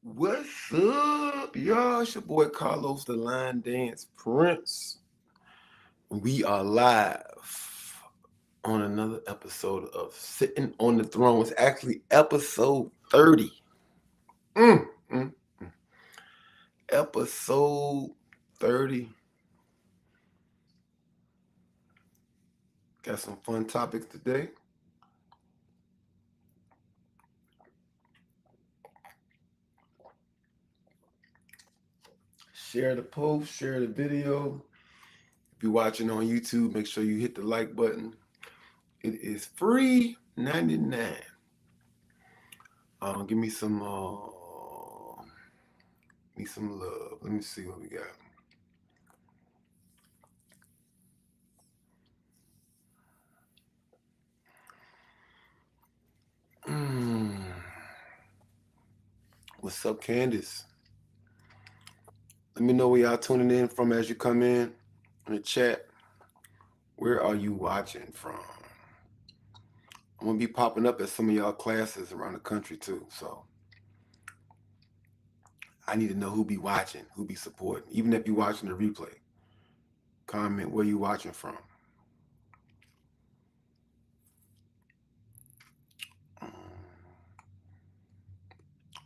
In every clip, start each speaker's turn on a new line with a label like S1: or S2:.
S1: What's up, y'all? It's your boy Carlos, the Line Dance Prince. We are live on another episode of Sitting on the Throne. It's actually episode 30. Mm, mm, mm. Episode 30. Got some fun topics today. Share the post, share the video. If you're watching on YouTube, make sure you hit the like button. It is free 99. Give me some love. Let me see what we got. What's up, Candace? Let me know where y'all tuning in from as you come in the chat. Where are you watching from? I'm gonna be popping up at some of y'all classes around the country too, so I need to know who be watching, who be supporting. Even if you're watching the replay, comment where you watching from.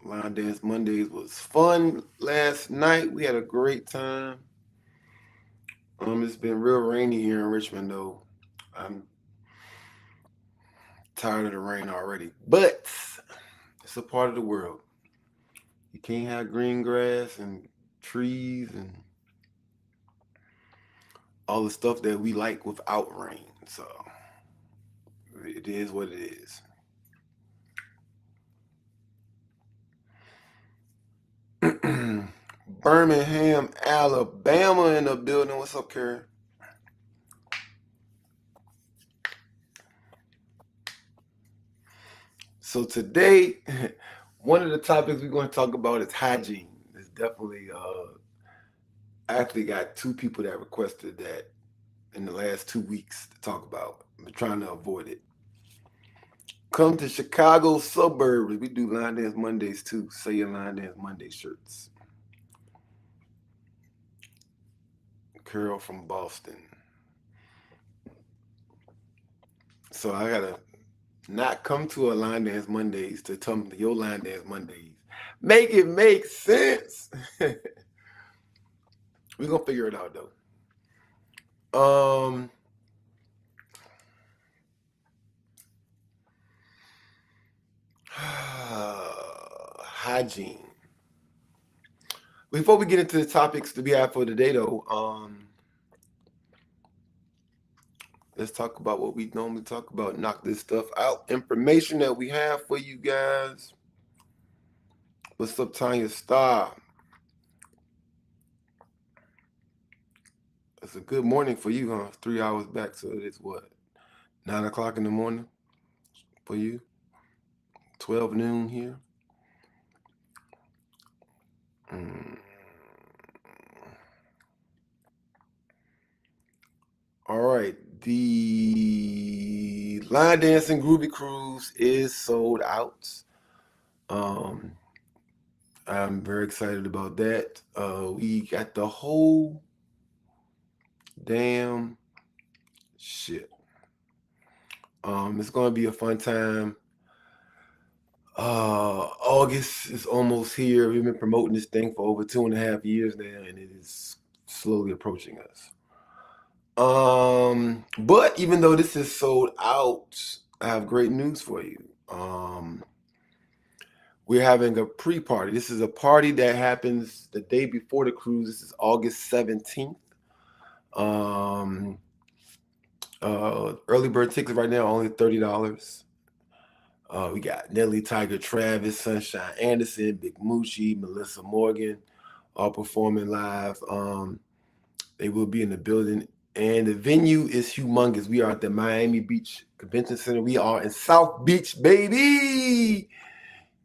S1: Line Dance Mondays was fun last night. We had a great time. It's been real rainy here in Richmond though. I'm tired of the rain already, but it's a part of the world. You can't have green grass and trees and all the stuff that we like without rain. So it is what it is. Birmingham, Alabama in the building. What's up, Karen? So today, one of the topics we're going to talk about is hygiene. It's definitely, I actually got two people that requested that in the last 2 weeks to talk about. I'm trying to avoid it. Come to Chicago suburbs. We do Line Dance Mondays too. Say your Line Dance Monday shirts. Carol from Boston. So I gotta not come to a Line Dance Mondays to tell me your Line Dance Mondays. Make it make sense. We're gonna figure it out though. Hygiene. Before we get into the topics to be had for today though, let's talk about what we normally talk about. Knock this stuff out. Information that we have for you guys. What's up, Tanya Star? It's a good morning for you, huh? 3 hours back, so it is what? 9 o'clock in the morning for you? 12 noon here? All right. The Line Dancing Groovy Cruise is sold out. I'm very excited about that. We got the whole damn shit. It's gonna be a fun time. August is almost here. We've been promoting this thing for over 2.5 years now, and it is slowly approaching us. But even though this is sold out, I have great news for you. We're having a pre-party. This is a party that happens the day before the cruise. This is August 17th. Early bird tickets right now are only $30. We got Nelly, Tiger, Travis, Sunshine Anderson, Big Moochie, Melissa Morgan, all performing live. They will be in the building, and the venue is humongous. We are at the Miami Beach Convention Center. We are in South Beach, baby.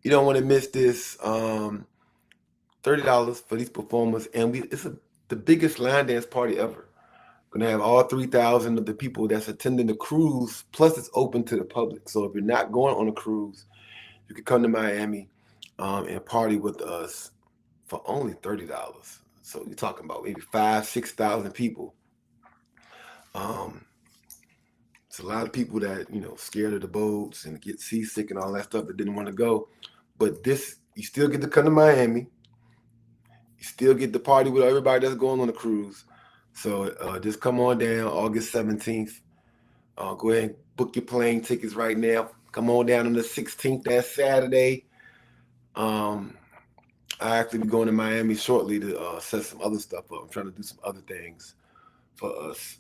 S1: You don't want to miss this. $30 for these performers, and it's the biggest line dance party ever. Gonna have all 3,000 of the people that's attending the cruise. Plus, it's open to the public. So if you're not going on a cruise, you can come to Miami. and party with us for only $30. So you're talking about maybe 5,000-6,000 people. It's a lot of people that scared of the boats and get seasick and all that stuff that didn't want to go. But this, you still get to come to Miami. You still get to party with everybody that's going on the cruise. So just come on down August 17th. Go ahead and book your plane tickets right now. Come on down on the 16th, that Saturday. I actually be going to Miami shortly to set some other stuff up. I'm trying to do some other things for us.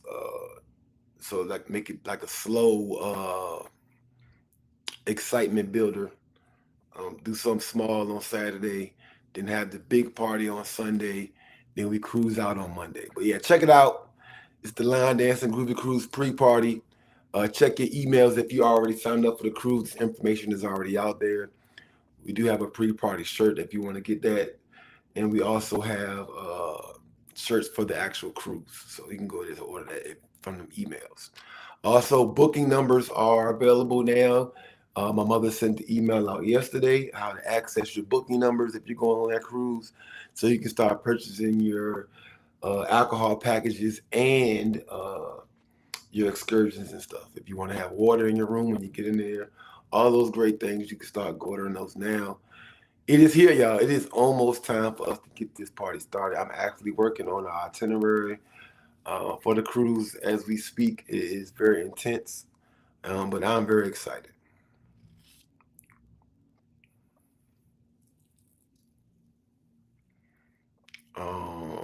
S1: So like make it like a slow excitement builder. Do something small on Saturday, then have the big party on Sunday, then we cruise out on Monday. But yeah, check it out. It's the Line Dance and Groovy Cruise pre-party. Check your emails if you already signed up for the cruise. This information is already out there. We do have a pre-party shirt if you want to get that. And we also have shirts for the actual cruise. So you can go ahead and order that from the emails. Also, booking numbers are available now. My mother sent the email out yesterday how to access your booking numbers if you're going on that cruise. So you can start purchasing your alcohol packages and your excursions and stuff. If you want to have water in your room when you get in there, all those great things, you can start ordering those now. It is here, y'all. It is almost time for us to get this party started. I'm actually working on our itinerary for the cruise as we speak. It is very intense, but I'm very excited. Um,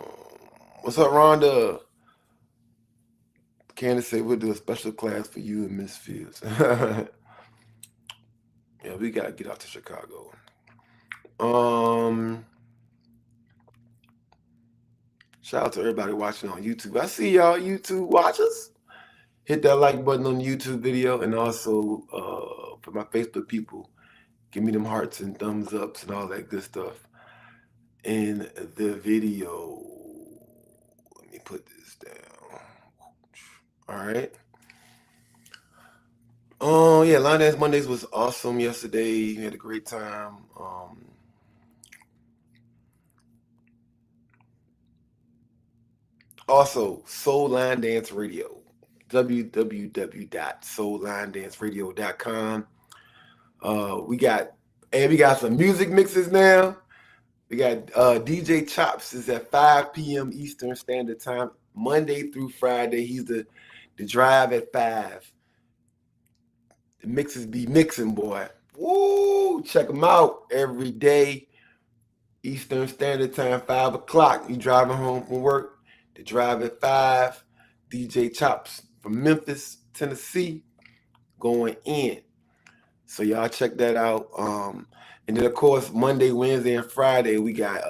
S1: what's up, Rhonda? Candace said we'll do a special class for you and Miss Fields. Yeah, we gotta get out to Chicago. Um, Shout out to everybody watching on YouTube. I see y'all YouTube watchers. Hit that like button on the YouTube video, and also for my Facebook people, give me them hearts and thumbs ups and all that good stuff in the video. Let me put this down. All right. Oh yeah, Line Dance Mondays was awesome yesterday. We had a great time. Also, Soul Line Dance Radio, www.soullinedanceradio.com. We got some music mixes now. We got DJ Chops is at 5 p.m. Eastern Standard Time, Monday through Friday. He's the drive at 5. The mixes be mixing, boy. Woo! Check them out every day. Eastern Standard Time, 5 o'clock. You driving home from work, the drive at 5. DJ Chops from Memphis, Tennessee, going in. So y'all check that out. And then of course Monday, Wednesday, and Friday we got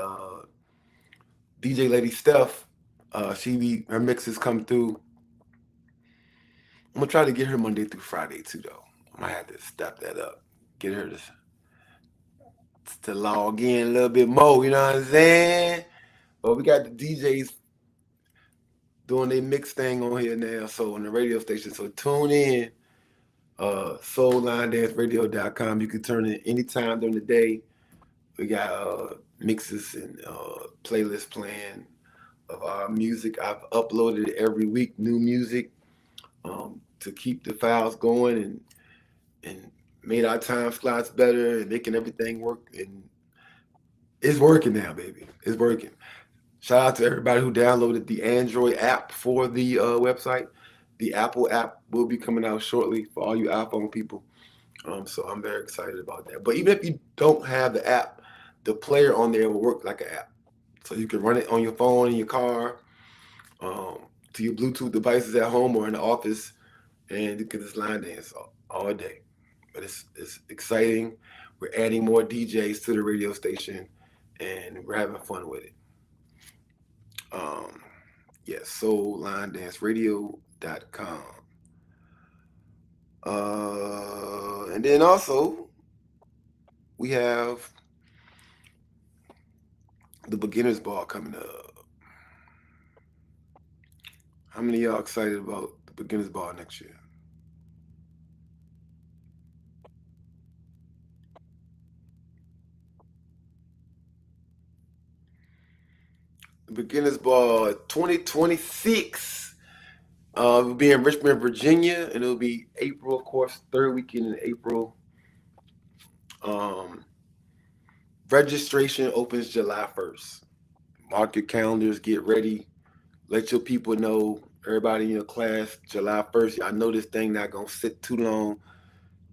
S1: DJ Lady Steph. Her mixes come through. I'm gonna try to get her Monday through Friday too, though. I might have to step that up, get her to log in a little bit more. You know what I'm saying? But we got the DJs doing their mix thing on here now, so on the radio station. So tune in. SoulLineDanceRadio.com. You can turn in anytime during the day. We got mixes and playlists playing of our music. I've uploaded every week new music to keep the files going and made our time slots better and making everything work. And it's working now, baby. It's working. Shout out to everybody who downloaded the Android app for the website. The Apple app will be coming out shortly for all you iPhone people. So I'm very excited about that. But even if you don't have the app, the player on there will work like an app. So you can run it on your phone, in your car, to your Bluetooth devices at home or in the office, and you can just line dance all day. But it's exciting. We're adding more DJs to the radio station, and we're having fun with it. Yes, SoulLineDanceRadio.com. And then also we have the Beginners Ball coming up. How many of y'all excited about the Beginners Ball next year? Beginners Ball 2026. It'll be in Richmond, Virginia, and it'll be April, of course, third weekend in April. Um, Registration opens July 1st. Mark your calendars, get ready. Let your people know, everybody in your class, July 1st. I know this thing not going to sit too long.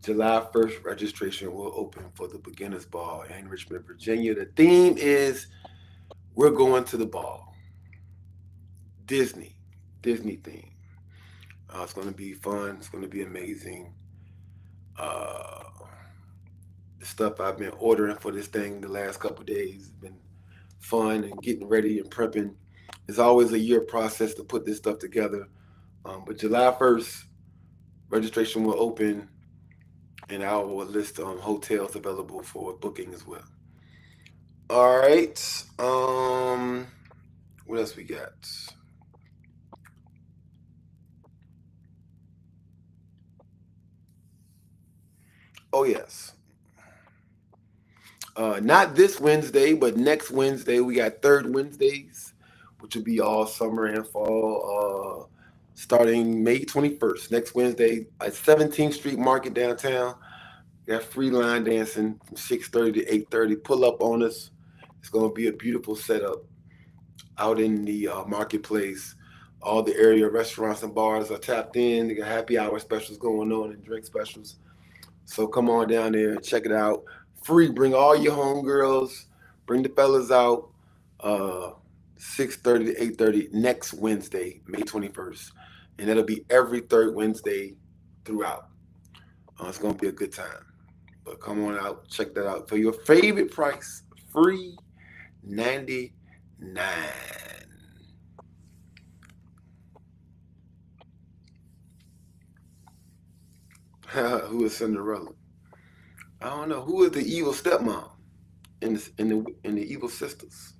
S1: July 1st, registration will open for the Beginners Ball in Richmond, Virginia. The theme is we're going to the ball. Disney theme. It's going to be fun. It's going to be amazing. Uh, the stuff I've been ordering for this thing the last couple of days has been fun and getting ready and prepping. It's always a year process to put this stuff together. But July 1st, registration will open, and I will list hotels available for booking as well. All right. What else we got? Oh yes. Not this Wednesday, but next Wednesday. We got third Wednesdays, which will be all summer and fall, starting May 21st. Next Wednesday at 17th Street Market downtown. We got free line dancing from 6:30 to 8:30. Pull up on us. It's going to be a beautiful setup out in the marketplace. All the area restaurants and bars are tapped in. They got happy hour specials going on and drink specials. So come on down there and check it out. Free. Bring all your homegirls. Bring the fellas out. Uh, 6:30 to 8:30 next Wednesday, May 21st, and that'll be every third Wednesday throughout. It's gonna be a good time. But come on out, check that out for your favorite price. Free 99. Who is Cinderella? I don't know. Who is the evil stepmom in the evil sisters?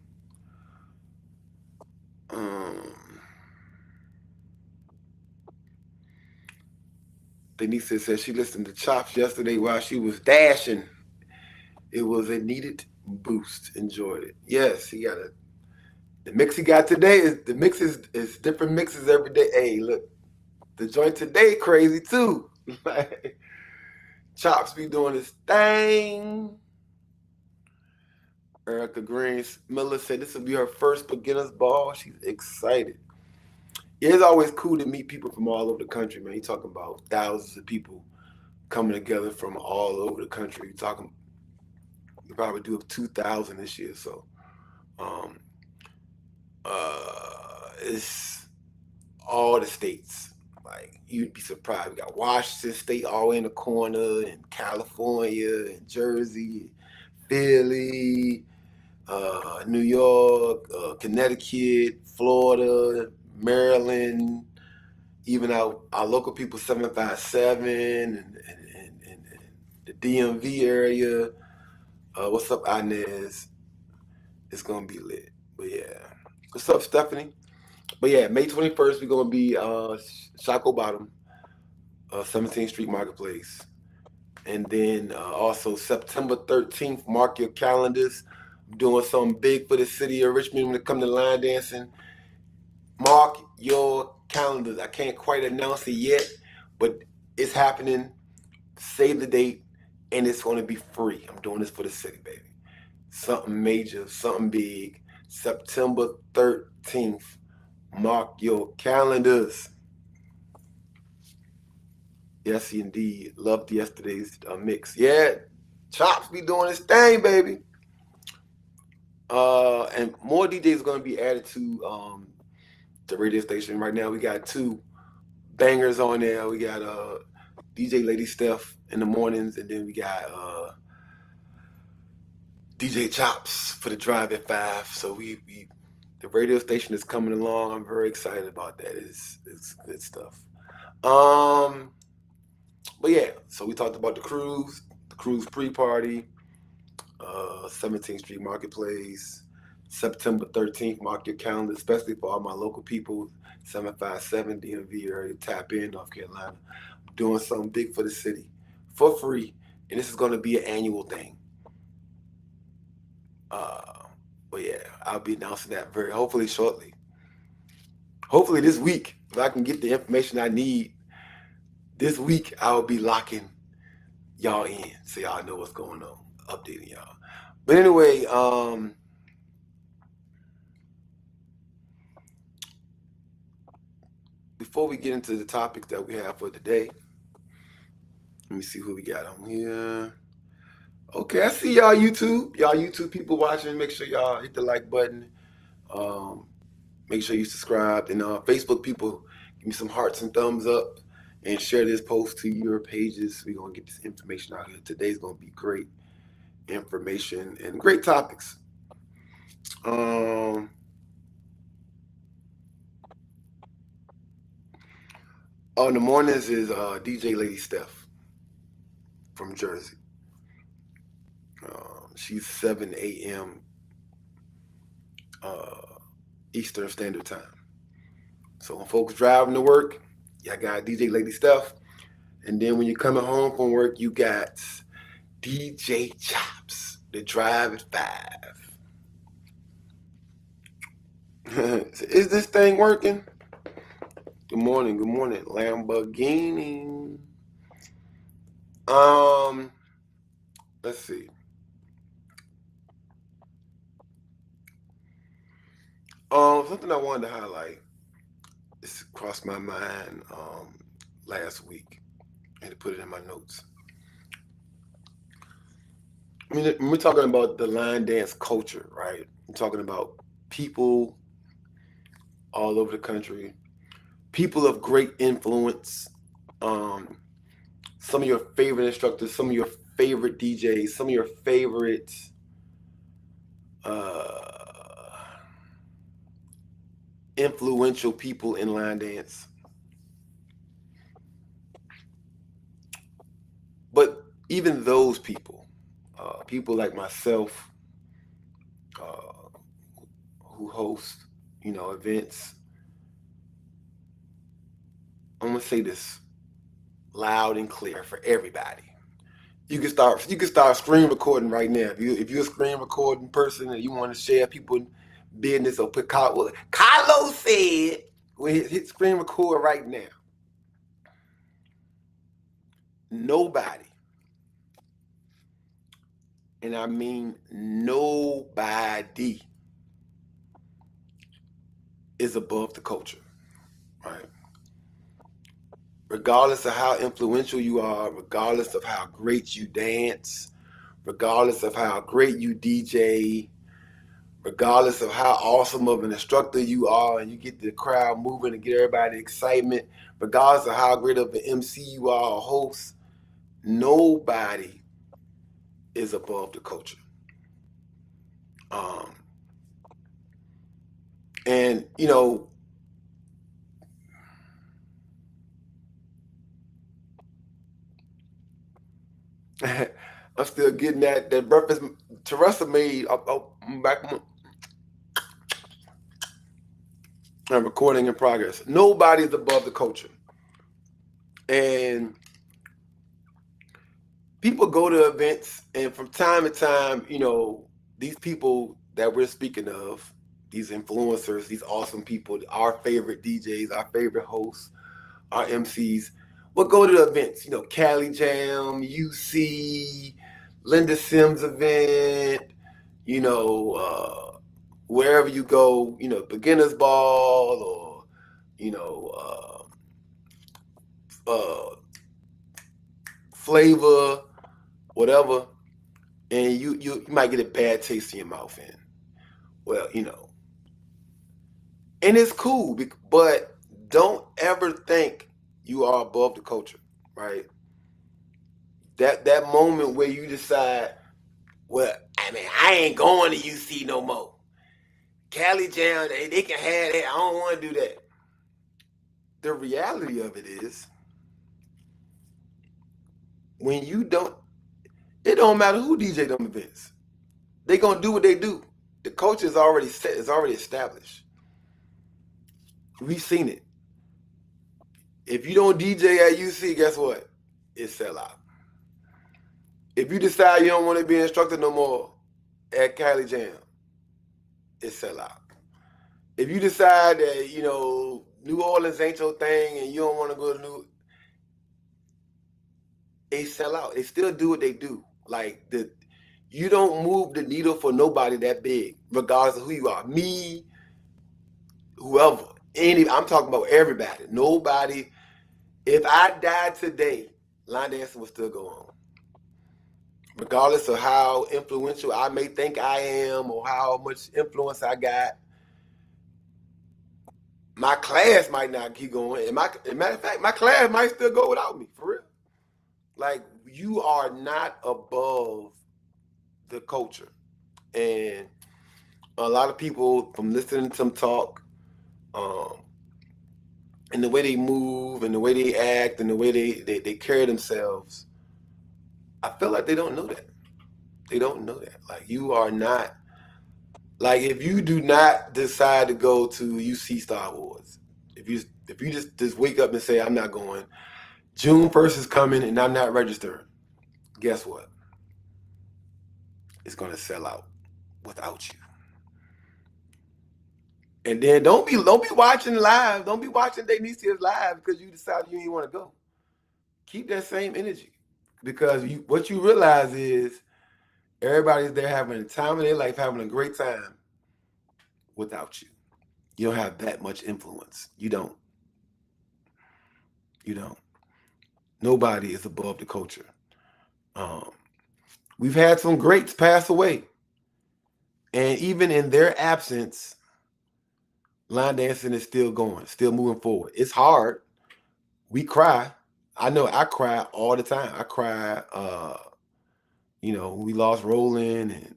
S1: Um, Denise said she listened to Chops yesterday while she was dashing. It was a needed boost. Enjoyed it. Yes, he got a. The mix he got today is the mix is different mixes every day. Hey, look, the joint today crazy too. Chops be doing his thing. Erica Green Miller said this will be her first beginner's ball. She's excited. It's always cool to meet people from all over the country, man. You talking about thousands of people coming together from all over the country. You talking, you probably do 2,000 this year. So, um, it's all the states. Like you'd be surprised. We got Washington State all in the corner, and California, and Jersey, Philly, New York, Connecticut, Florida, Maryland, even our local people 757 and the DMV area. What's up, Inez? It's gonna be lit. But yeah. What's up, Stephanie? But yeah, May 21st, we're gonna be Shockoe Bottom, 17th Street Marketplace. And then also September 13th, mark your calendars. I'm doing something big for the city of Richmond when it comes to line dancing. Mark your calendars. I can't quite announce it yet, but it's happening. Save the date, and it's going to be free. I'm doing this for the city, baby. Something major, something big. September 13th. Mark your calendars. Yes, indeed. Loved yesterday's mix. Yeah, Chops be doing his thing, baby. And more DJs are going to be added to the radio station. Right now, we got two bangers on there. We got DJ Lady Steph in the mornings, and then we got DJ Chops for the drive at 5. So we the radio station is coming along. I'm very excited about that. It's good stuff. But yeah, so we talked about the cruise pre-party, 17th Street Marketplace, September 13th. Mark your calendar, especially for all my local people. 757 DMV area, tap in, North Carolina. I'm doing something big for the city for free, and this is going to be an annual thing. But yeah, I'll be announcing that hopefully shortly. Hopefully this week, if I can get the information I need, this week I'll be locking y'all in so y'all know what's going on, updating y'all. But anyway, before we get into the topics that we have for today, let me see who we got on here. Okay, I see y'all YouTube. Y'all YouTube people watching, make sure y'all hit the like button. Make sure you subscribe. And Facebook people, give me some hearts and thumbs up and share this post to your pages. We're going to get this information out here. Today's going to be great information and great topics. On the mornings is DJ Lady Steph from Jersey. She's 7 a.m. Eastern Standard Time. So when folks driving to work, y'all got DJ Lady Steph. And then when you're coming home from work, you got DJ Chops, the Drive at 5. Is this thing working? Good morning, Lamborghini. Let's see. Something I wanted to highlight. This crossed my mind last week. I had to put it in my notes. I mean, when we're talking about the line dance culture, right? We're talking about people all over the country, people of great influence, some of your favorite instructors, some of your favorite DJs, some of your favorite influential people in line dance. But even those people, people like myself, who host, events, I'm gonna say this loud and clear for everybody. You can start screen recording right now. If you're a screen recording person and you want to share people's business or put Carlos said, well, hit screen record right now. Nobody, and I mean nobody, is above the culture, right? Regardless of how influential you are, regardless of how great you dance, regardless of how great you DJ, regardless of how awesome of an instructor you are and you get the crowd moving and get everybody excitement, regardless of how great of an MC you are, a host, nobody is above the culture. And, I'm still getting that breakfast Teresa made back. I'm recording in progress. Nobody's above the culture. And people go to events, and from time to time, these people that we're speaking of, these influencers, these awesome people, our favorite DJs, our favorite hosts, our MCs, will go to events, Cali Jam, UC, Linda Sims event, wherever you go, beginner's ball or, flavor, whatever, and you might get a bad taste in your mouth. And, well, and it's cool, but don't ever think you are above the culture, right? That moment where you decide, well, I mean, I ain't going to UC no more. Cali Jam, they can have that. I don't want to do that. The reality of it is, when you don't, it don't matter who DJ them events. They gonna do what they do. The culture is already set. It's already established. We've seen it. If you don't DJ at UC, guess what? It's sell out. If you decide you don't want to be an instructor no more at Cali Jam, it's sell out. If you decide that, you know, New Orleans ain't your thing and you don't want to go to they sell out. They still do what they do. Like you don't move the needle for nobody that big, regardless of who you are. Me, whoever. I'm talking about everybody. Nobody. If I died today, line dancing will still go on. Regardless of how influential I may think I am or how much influence I got, my class might not keep going. As a matter of fact, my class might still go without me, for real. Like, you are not above the culture. And a lot of people, from listening to them talk, and the way they move and the way they act and the way they carry themselves, I feel like they don't know that. They don't know that. Like, you are not, like, if you do not decide to go to UC Star Wars, if you just wake up and say, I'm not going, June 1st is coming and I'm not registered, guess what? It's going to sell out without you. And then don't be watching live. Don't be watching Denisia's live because you decided you didn't want to go. Keep that same energy, because what you realize is everybody's there having the time of their life, having a great time without you. You don't have that much influence. You don't. Nobody is above the culture. We've had some greats pass away. And even in their absence, line dancing is still going, still moving forward. It's hard. We cry. I know I cry all the time. I cry, we lost Roland and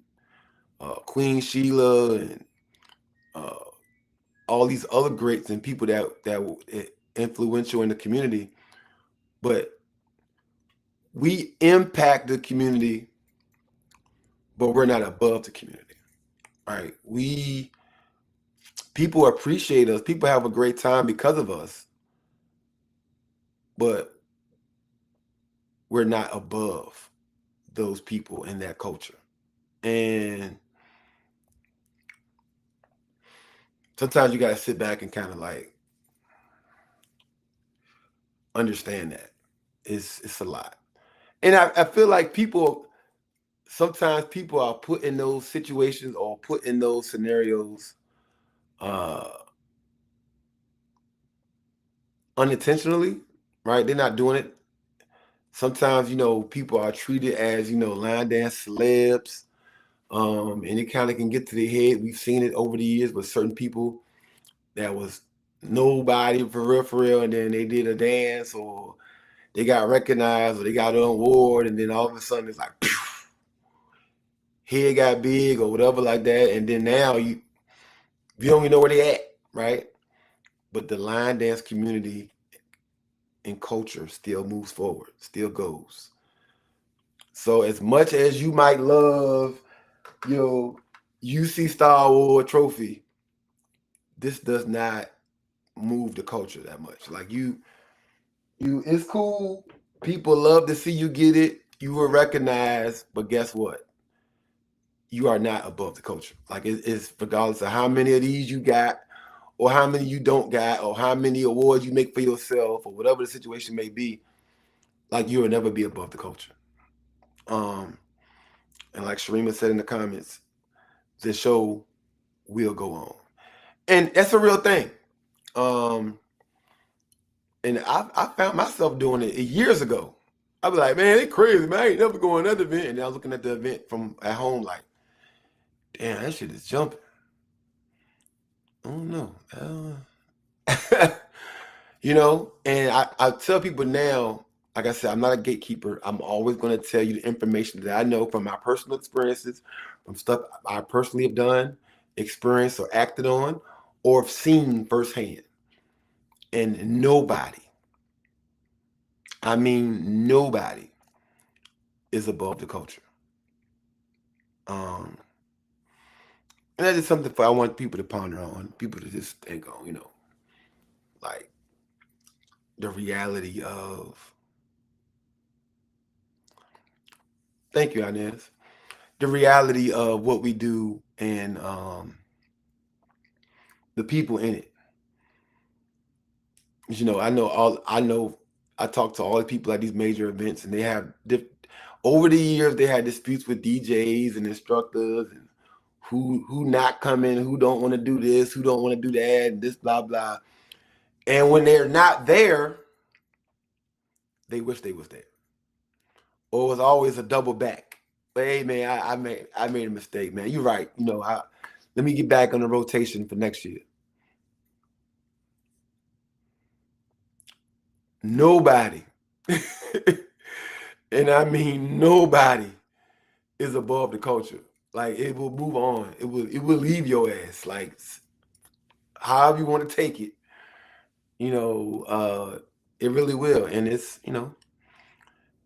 S1: Queen Sheila and all these other greats and people that were influential in the community. But we impact the community, but we're not above the community, right? People appreciate us. People have a great time because of us, but we're not above those people in that culture. And sometimes you got to sit back and kind of like understand that it's a lot. And I feel like sometimes people are put in those situations or put in those scenarios unintentionally, right? They're not doing it. Sometimes, people are treated as, line dance celebs, and it kind of can get to their head. We've seen it over the years with certain people that was nobody for real, and then they did a dance or they got recognized or they got an award, and then all of a sudden it's like, phew, head got big or whatever like that, and then now you don't even know where they at, right? But the line dance community and culture still moves forward, still goes. So as much as you might love your UC Star Wars trophy, this does not move the culture that much. Like it's cool. People love to see you get it. You were recognized, but guess what? You are not above the culture. Like it's regardless of how many of these you got, or how many you don't got, or how many awards you make for yourself, or whatever the situation may be. Like, you will never be above the culture. And like Sharima said in the comments, the show will go on. And that's a real thing. And I found myself doing it years ago. I'd be like, man, they crazy, man. I ain't never going to another event. And I was looking at the event from at home like, damn, that shit is jumping. I don't know. And I tell people now, like I said, I'm not a gatekeeper. I'm always going to tell you the information that I know from my personal experiences, from stuff I personally have done, experienced or acted on, or have seen firsthand. And nobody, I mean nobody, is above the culture. And that is something I want people to ponder on, people to just think on, like the reality of, thank you, Inez, the reality of what we do and the people in it. You know, I talk to all the people at these major events, and they have over the years they had disputes with DJs and instructors, and who not coming, who don't want to do this, who don't want to do that, and this blah blah. And when they're not there, they wish they was there. Or it was always a double back. But hey man, I made a mistake, man. You're right. You know, let me get back on the rotation for next year. Nobody, and I mean nobody, is above the culture. Like it will move on. It will leave your ass. Like however you want to take it, you know, it really will. And it's, you know,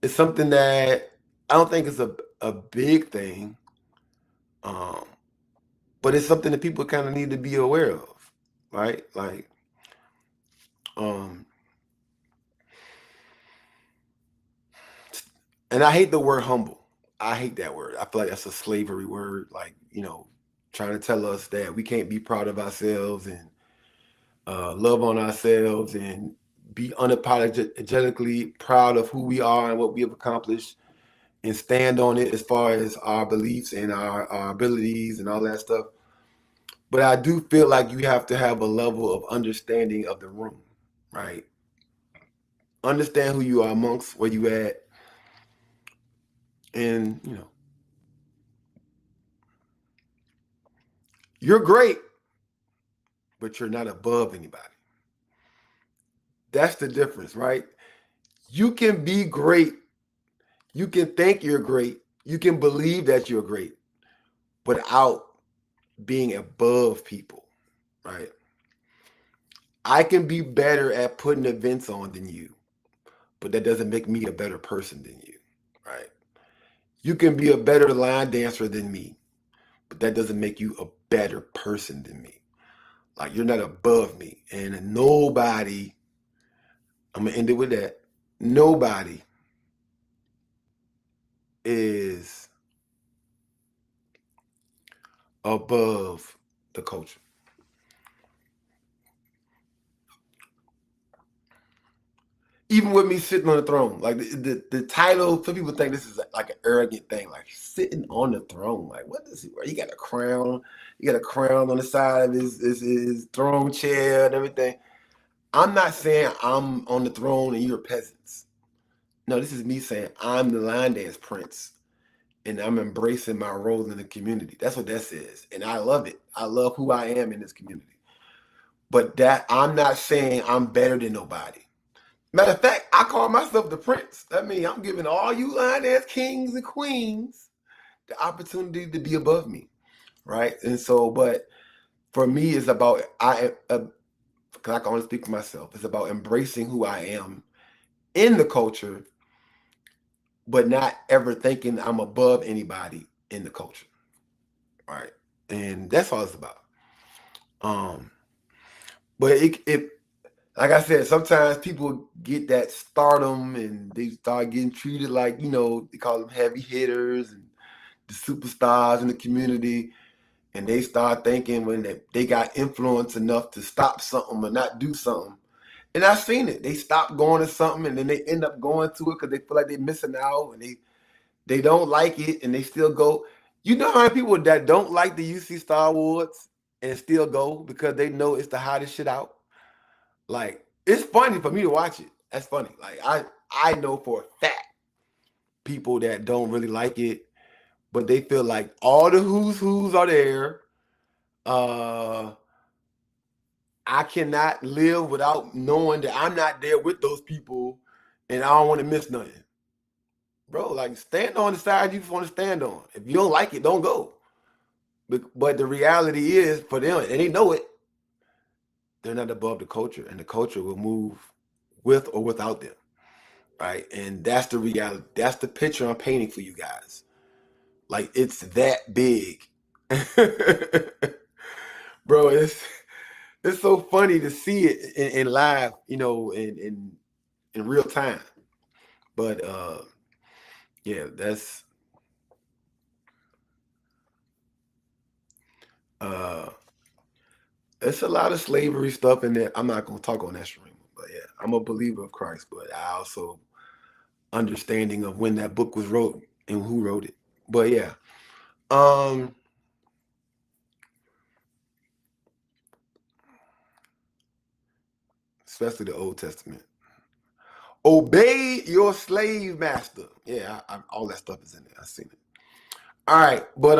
S1: it's something that I don't think it's a big thing. Um, but it's something that people kind of need to be aware of, right? Like, um, and I hate the word humble. I hate that word. I feel like that's a slavery word. Like, you know, trying to tell us that we can't be proud of ourselves and love on ourselves and be unapologetically proud of who we are and what we have accomplished and stand on it as far as our beliefs and our abilities and all that stuff. But I do feel like you have to have a level of understanding of the room, right? Understand who you are amongst where you at, and you know, you're great, but you're not above anybody. That's the difference, right? You can be great. You can think you're great. You can believe that you're great without being above people, right? I can be better at putting events on than you, but that doesn't make me a better person than you, right? You can be a better line dancer than me, but that doesn't make you a better person than me. Like you're not above me. And nobody, I'm gonna end it with that. Nobody is above the culture. Even with me sitting on the throne, like the title, some people think this is like an arrogant thing, like sitting on the throne. Like, what is he wear? He got a crown, he got a crown on the side of his throne chair and everything. I'm not saying I'm on the throne and you're peasants. No, this is me saying I'm the line dance prince and I'm embracing my role in the community. That's what that says. And I love it. I love who I am in this community. But that I'm not saying I'm better than nobody. Matter of fact, I call myself the prince. That means I'm giving all you line dance kings and queens the opportunity to be above me, right? And so, but for me, it's about because I can only speak for myself. It's about embracing who I am in the culture, but not ever thinking I'm above anybody in the culture, right? And that's all it's about. Um, but it like I said, sometimes people get that stardom and they start getting treated like, you know, they call them heavy hitters and the superstars in the community. And they start thinking when they got influence enough to stop something or not do something. And I've seen it. They stop going to something and then they end up going to it because they feel like they're missing out and they don't like it and they still go. You know how many people that don't like the UC Star Awards and still go because they know it's the hottest shit out? Like, it's funny for me to watch it. That's funny. Like I know for a fact people that don't really like it, but they feel like all the who's are there. Uh I cannot live without knowing that I'm not there with those people and I don't want to miss nothing. Bro, like stand on the side you want to stand on. If you don't like it, don't go. But the reality is for them, and they know it, they're not above the culture, and the culture will move with or without them. Right. And that's the reality. That's the picture I'm painting for you guys. Like it's that big. Bro, it's so funny to see it in live, you know, in real time. But yeah, that's uh It's a lot of slavery stuff in there. I'm not gonna talk on that stream, but yeah, I'm a believer of Christ, but I also understanding of when that book was wrote and who wrote it. But yeah, um, especially the Old Testament. Obey your slave master. Yeah, all that stuff is in there. I seen it. All right, but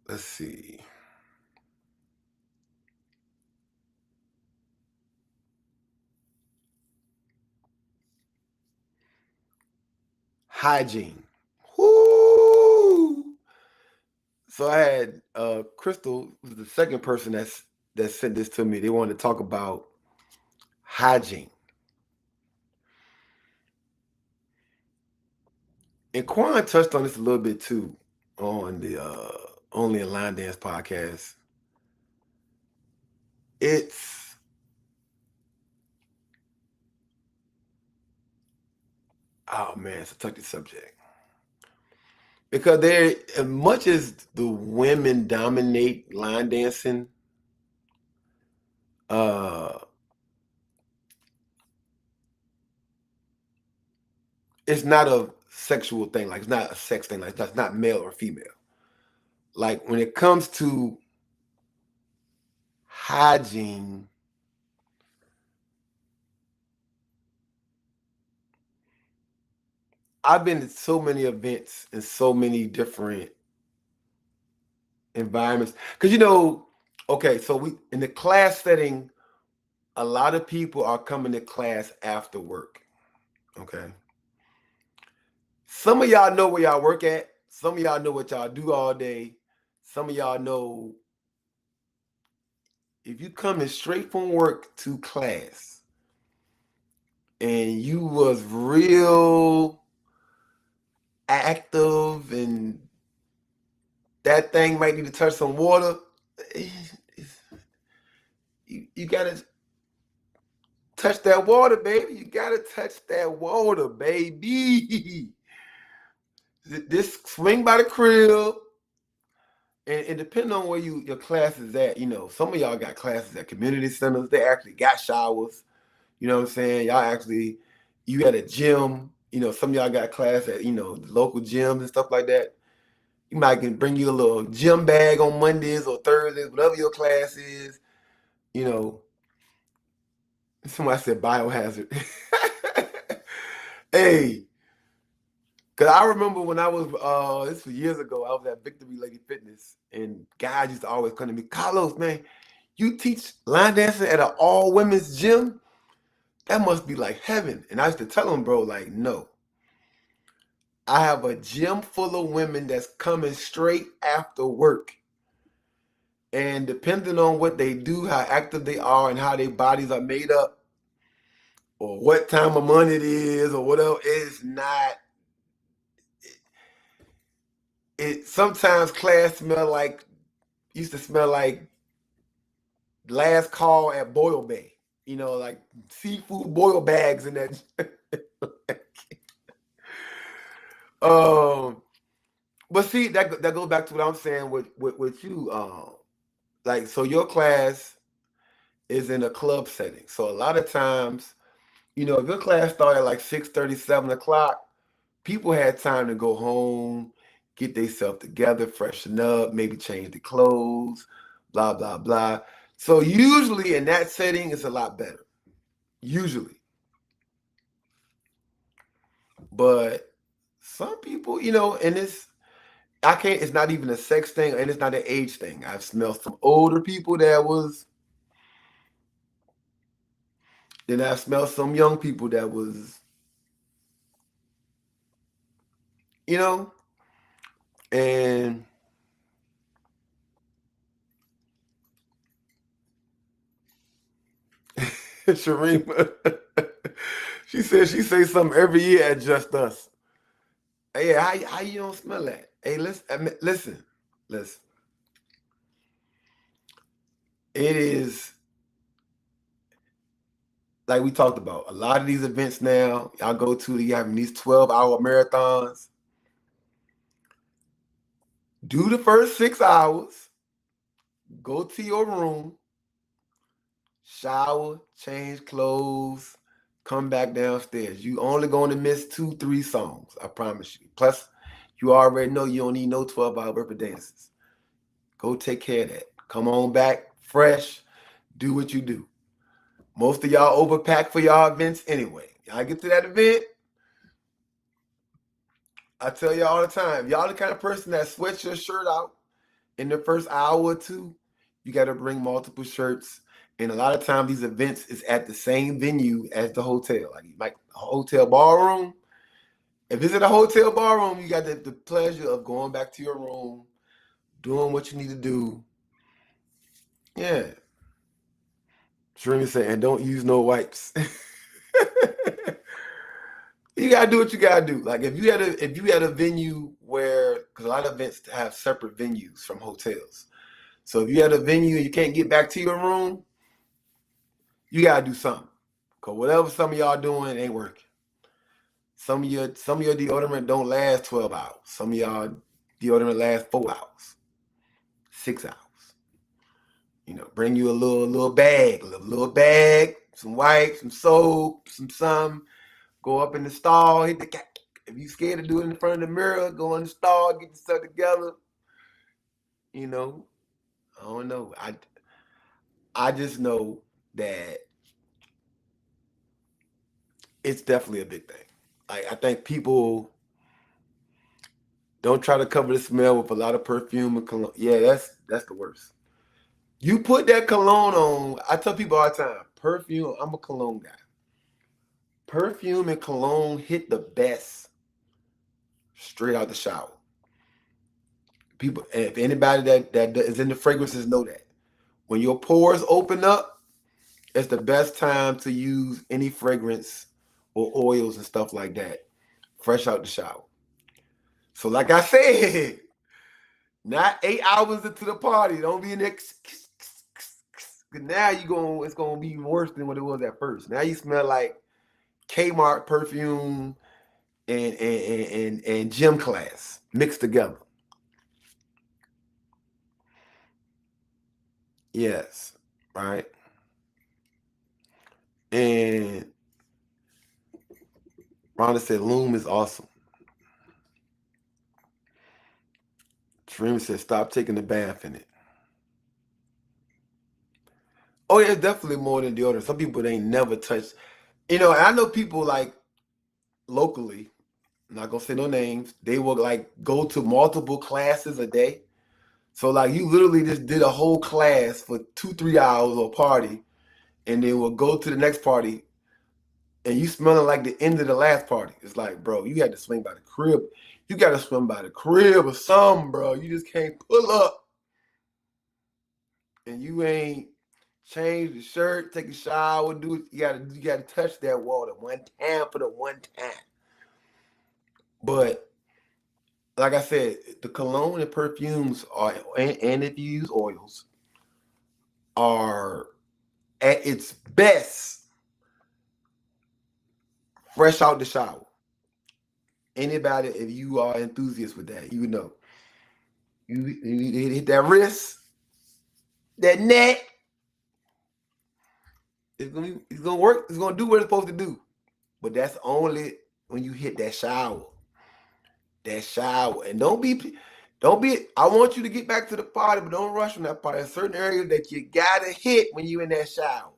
S1: let's see. Hygiene. Whoo! So I had Crystal was the second person that sent this to me. They wanted to talk about hygiene. And Quan touched on this a little bit too on the Only a Line Dance podcast. It's oh man, it's a touchy subject. Because there as much as the women dominate line dancing, uh it's not a sexual thing, like it's not a sex thing, like that's not male or female. Like when it comes to hygiene, I've been to so many events in so many different environments. Because okay, so we in the class setting, a lot of people are coming to class after work. Okay. Some of y'all know where y'all work at. Some of y'all know what y'all do all day. Some of y'all know if you coming straight from work to class and you was real active and that thing might need to touch some water, you gotta touch that water, baby. You gotta touch that water, baby. This swing by the crib. And depending on where your class is at, some of y'all got classes at community centers. They actually got showers. You know what I'm saying? You at a gym. Some of y'all got class at, the local gyms and stuff like that. You might can bring you a little gym bag on Mondays or Thursdays, whatever your class is. You know, somebody said biohazard. Hey, because I remember when I was, this was years ago, I was at Victory Lady Fitness, and guys used to always come to me, Carlos, man, you teach line dancing at an all-women's gym? That must be like heaven. And I used to tell them, bro, like, no. I have a gym full of women that's coming straight after work. And depending on what they do, how active they are, and how their bodies are made up, or what time of month it is, or whatever, it's not. It sometimes class used to smell like last call at Boyle Bay. Like seafood boil bags in that. But see, that goes back to what I'm saying with you. Like, so your class is in a club setting. So a lot of times, if your class started at like 6:30, 7 o'clock, people had time to go home, get themselves together, freshen up, maybe change the clothes, blah, blah, blah. So usually in that setting, it's a lot better. Usually. But some people, and it's not even a sex thing and it's not an age thing. I've smelled some older people then I smelled some young people that was, and Sharima, she said she say something every year at Just Us. Hey, how you don't smell that? Hey, listen. It is like we talked about. A lot of these events now, y'all go to, you having these 12-hour marathons. Do the first 6 hours, go to your room, shower, change clothes, come back downstairs. You only going to miss 2-3 songs, I promise you. Plus, you already know you don't need no 12-hour worth of dances. Go take care of that. Come on back, fresh, do what you do. Most of y'all overpack for y'all events anyway. Y'all get to that event, I tell y'all all the time, y'all the kind of person that sweats your shirt out in the first hour or two, you got to bring multiple shirts. And a lot of times these events is at the same venue as the hotel. Like a hotel ballroom. If it's at a hotel ballroom, you got the pleasure of going back to your room, doing what you need to do. Yeah. Shereen said, and don't use no wipes. You gotta do what you gotta do. Like if you had a venue where, because a lot of events have separate venues from hotels. So if you had a venue and you can't get back to your room, you gotta do something. Cause whatever some of y'all doing ain't working. Some of your deodorant don't last 12 hours. Some of y'all deodorant lasts 4 hours, 6 hours. You know, bring you a little bag, some wipes, some soap, some. Go up in the stall, hit the cat. If you scared to do it in front of the mirror, go in the stall, get yourself together. You know, I don't know. I just know that it's definitely a big thing. I think people don't try to cover the smell with a lot of perfume and cologne. Yeah, that's the worst. You put that cologne on, I tell people all the time, perfume, I'm a cologne guy. Perfume and cologne hit the best straight out the shower. People, if anybody that is in the fragrances know that. When your pores open up, it's the best time to use any fragrance or oils and stuff like that, fresh out the shower. So like I said, not 8 hours into the party. Don't be in there. Now it's gonna be worse than what it was at first. Now you smell like Kmart perfume and gym class mixed together. Yes, right. And Rhonda said Loom is awesome. Shereen said stop taking the bath in it. Oh yeah, it's definitely more than deodorant. Some people ain't never touched. You know, and I know people like locally, I'm not gonna say no names, they will like go to multiple classes a day. So like you literally just did a whole class for 2-3 hours or party, and then will go to the next party and you smelling like the end of the last party. It's like, bro, you had to swing by the crib. You gotta swim by the crib or something, bro. You just can't pull up and you ain't change the shirt, take a shower, do it. You gotta touch that water one time for the one time. But like I said, the cologne and perfumes are, and if you use oils, are at its best fresh out the shower. Anybody, if you are enthusiast with that, you would know. You hit that wrist, that neck. It's gonna work. It's gonna do what it's supposed to do. But that's only when you hit that shower. That shower. And don't be, I want you to get back to the party, but don't rush from that party. There's certain areas that you gotta hit when you in that shower.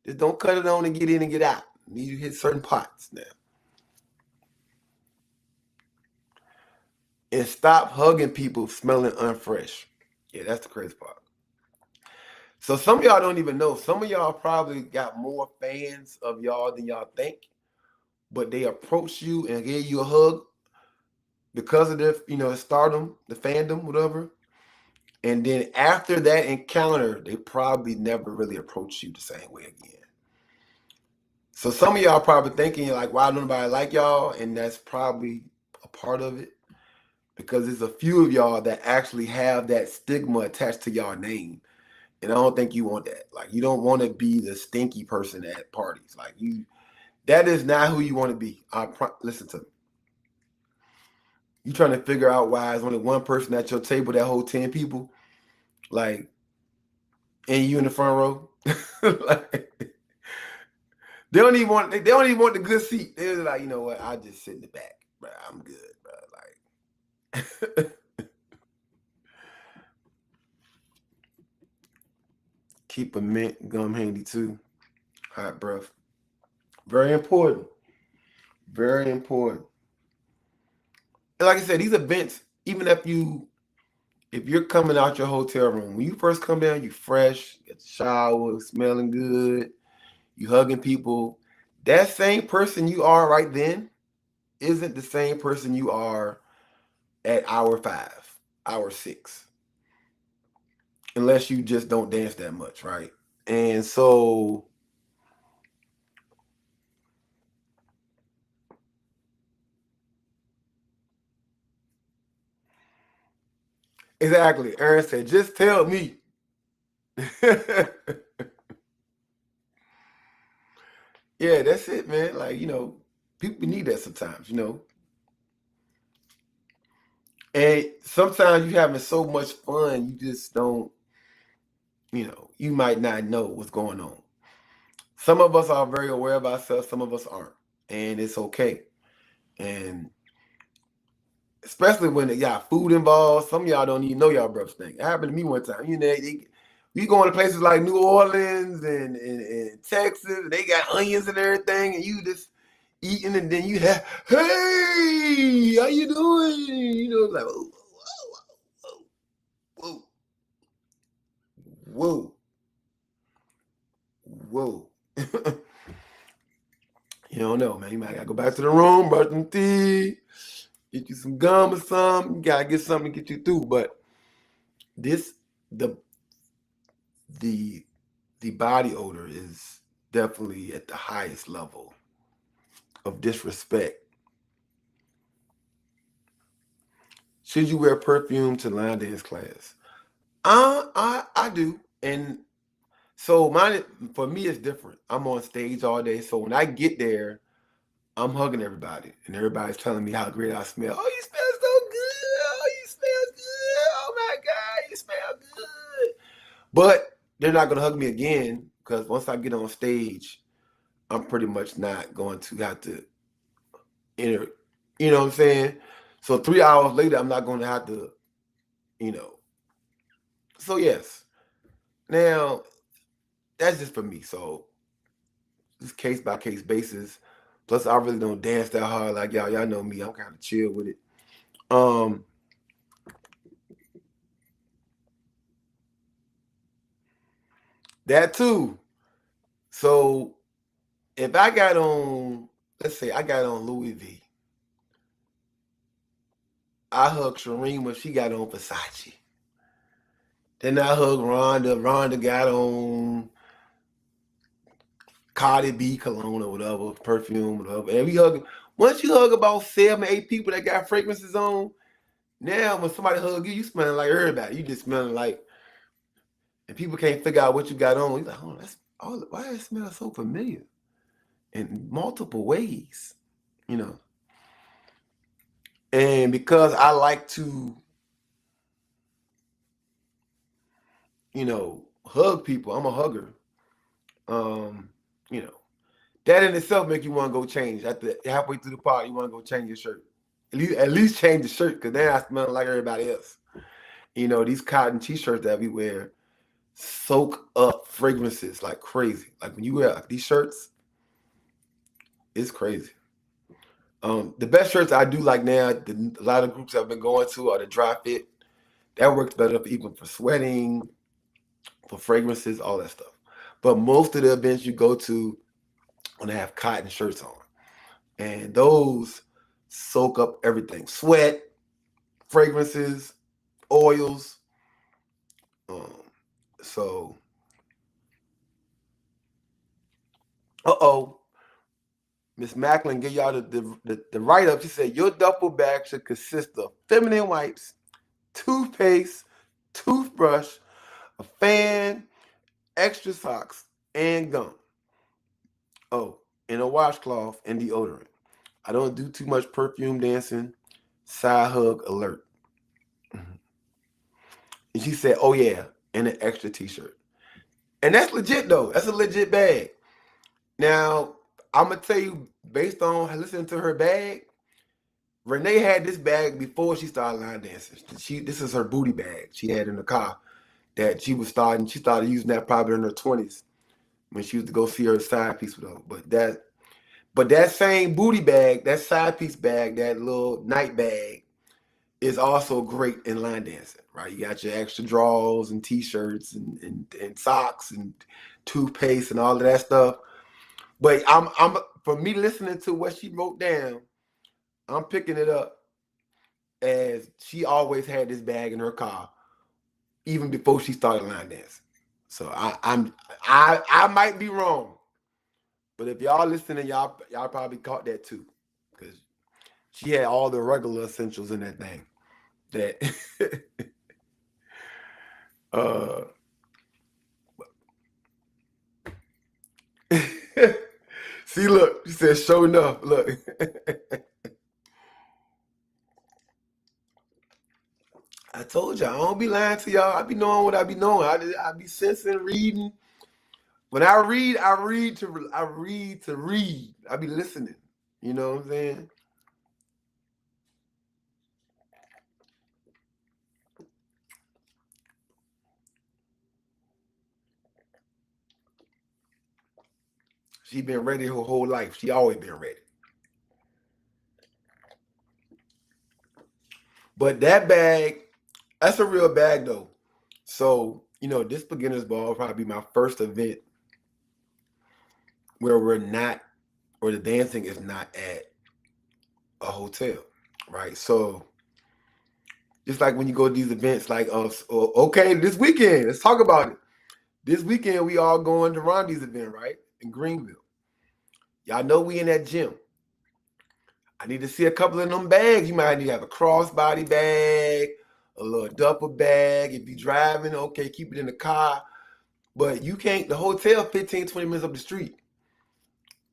S1: Just don't cut it on and get in and get out. You need to hit certain parts now. And stop hugging people smelling unfresh. Yeah, that's the crazy part. So some of y'all don't even know. Some of y'all probably got more fans of y'all than y'all think, but they approach you and gave you a hug because of their, stardom, the fandom, whatever. And then after that encounter, they probably never really approach you the same way again. So some of y'all probably thinking like, why don't nobody like y'all? And that's probably a part of it. Because there's a few of y'all that actually have that stigma attached to y'all name. And I don't think you want that. Like, you don't want to be the stinky person at parties. Like, that is not who you want to be. Listen to me. You trying to figure out why there's only one person at your table that hold 10 people, like, and you in the front row. Like, they don't even want the good seat. They're like, you know what? I'll just sit in the back, bro. I'm good, bro. Like, keep a mint gum handy too. Hot breath. Very important. Very important. And like I said, these events, even if you're coming out your hotel room, when you first come down, you fresh, get the shower, smelling good, you hugging people. That same person you are right then isn't the same person you are at hour 5, hour 6, unless you just don't dance that much, right? And so exactly, Aaron said, just tell me. Yeah, that's it, man. Like, people need that sometimes. And sometimes you're having so much fun, you just don't, you might not know what's going on. Some of us are very aware of ourselves, some of us aren't. And it's okay. And especially when they got food involved, some of y'all don't even know y'all breath stink. It happened to me one time. We going to places like New Orleans and Texas, and they got onions and everything, and you just eating, and then you have, hey, how you doing? Like, whoa, whoa, whoa, whoa, whoa. You don't know, man. You might gotta go back to the room, brush some teeth, get you some gum or something. You gotta get something to get you through. But this, the the the body odor is definitely at the highest level of disrespect. Should you wear perfume to line dance class? I do, and so mine for me it's different. I'm on stage all day, so when I get there, I'm hugging everybody, and everybody's telling me how great I smell. Oh, you smell so good! Oh, you smell good! Oh my God, you smell good! But they're not gonna hug me again because once I get on stage, I'm pretty much not going to have to enter. You know what I'm saying? So 3 hours later, I'm not going to have to. You know. So yes. Now that's just for me. So this case by case basis. Plus, I really don't dance that hard like y'all. Y'all know me. I'm kind of chill with it. Um, that too. So if I got on, let's say I got on Louis V, I hug Shireen when she got on Versace. Then I hug Rhonda. Rhonda got on Cardi B cologne or whatever, perfume, whatever. And we hug. Once you hug about 7, 8 people that got fragrances on, now when somebody hug you, you smelling like everybody. You just smelling like, and people can't figure out what you got on. You're like, oh, that's all. Why does it smell so familiar in multiple ways? You know. And because I like to, hug people, I'm a hugger. Um, you know, that in itself make you want to go change. At the halfway through the party, you want to go change your shirt. At least change the shirt, because then I smell like everybody else. These cotton t-shirts that we wear soak up fragrances like crazy. Like when you wear these shirts, it's crazy. The best shirts I do like now, a lot of groups I've been going to are the dry fit. That works better even for sweating, for fragrances, all that stuff. But most of the events you go to when they have cotton shirts on, and those soak up everything: sweat, fragrances, oils. Um, so, Miss Macklin give y'all the write up. She said your duffel bag should consist of feminine wipes, toothpaste, toothbrush, a fan, extra socks, and gum. Oh, and a washcloth and deodorant. I don't do too much perfume dancing. Side hug alert. And she said, oh yeah, and an extra t-shirt. And that's legit though. That's a legit bag. Now, I'm gonna tell you, based on listening to her bag, Renee had this bag before she started line dancing. This is her booty bag she had in the car that she started using that probably in her 20s when she used to go see her side piece with her. But that same booty bag, that side piece bag, that little night bag, is also great in line dancing, right? You got your extra drawers and t-shirts and socks and toothpaste and all of that stuff. But I'm for me listening to what she wrote down, I'm picking it up as she always had this bag in her car, even before she started line dancing. So I might be wrong, but if y'all listening, y'all probably caught that too, because she had all the regular essentials in that thing. That see, look, she said, "Show enough." Look, I told y'all I don't be lying to y'all. I be knowing what I be knowing. I be sensing, reading. When I read to read. I be listening. You know what I'm saying? She been ready her whole life. She always been ready. But that bag, that's a real bag though. So, this beginner's ball will probably be my first event where the dancing is not at a hotel, right? So, just like when you go to these events, like, okay, this weekend, let's talk about it. This weekend, we all going to Rondi's event, right? In Greenville. Y'all know we in that gym. I need to see a couple of them bags. You might need to have a crossbody bag, a little duffel bag. If you're driving, okay, keep it in the car. But you can't, the hotel 15, 20 minutes up the street.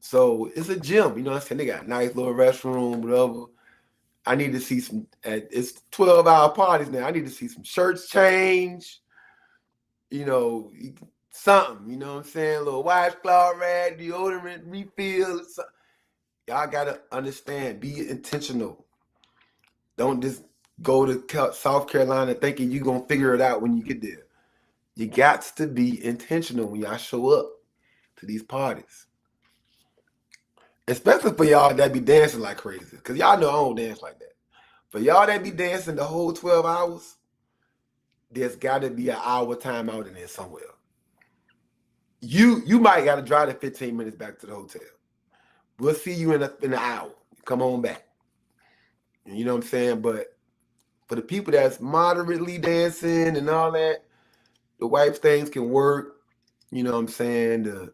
S1: So it's a gym, you know what I'm saying? They got a nice little restroom, whatever. I need to see it's 12-hour parties now. I need to see some shirts change, something, you know what I'm saying? A little washcloth rag, deodorant, refill. Y'all got to understand, be intentional. Don't just go to South Carolina thinking you're going to figure it out when you get there. You got to be intentional when y'all show up to these parties. Especially for y'all that be dancing like crazy. Because y'all know I don't dance like that. For y'all that be dancing the whole 12 hours, there's got to be an hour time out in there somewhere. You might got to drive the 15 minutes back to the hotel. We'll see you in an hour. Come on back. You know what I'm saying? But for the people that's moderately dancing and all that, the wipes things can work. You know what I'm saying? The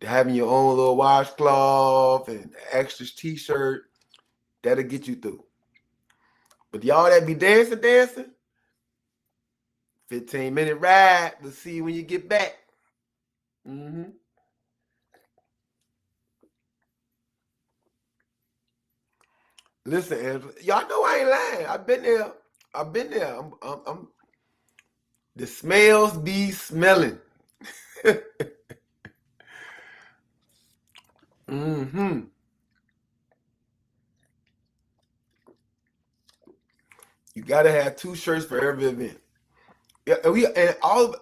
S1: having your own little washcloth and extra t-shirt, that'll get you through. But y'all that be dancing, 15-minute ride. We'll see you when you get back. Mm-hmm. Listen, Angela, y'all know I ain't lying. I've been there. The smells be smelling. Mm-hmm. You gotta have 2 shirts for every event. Yeah,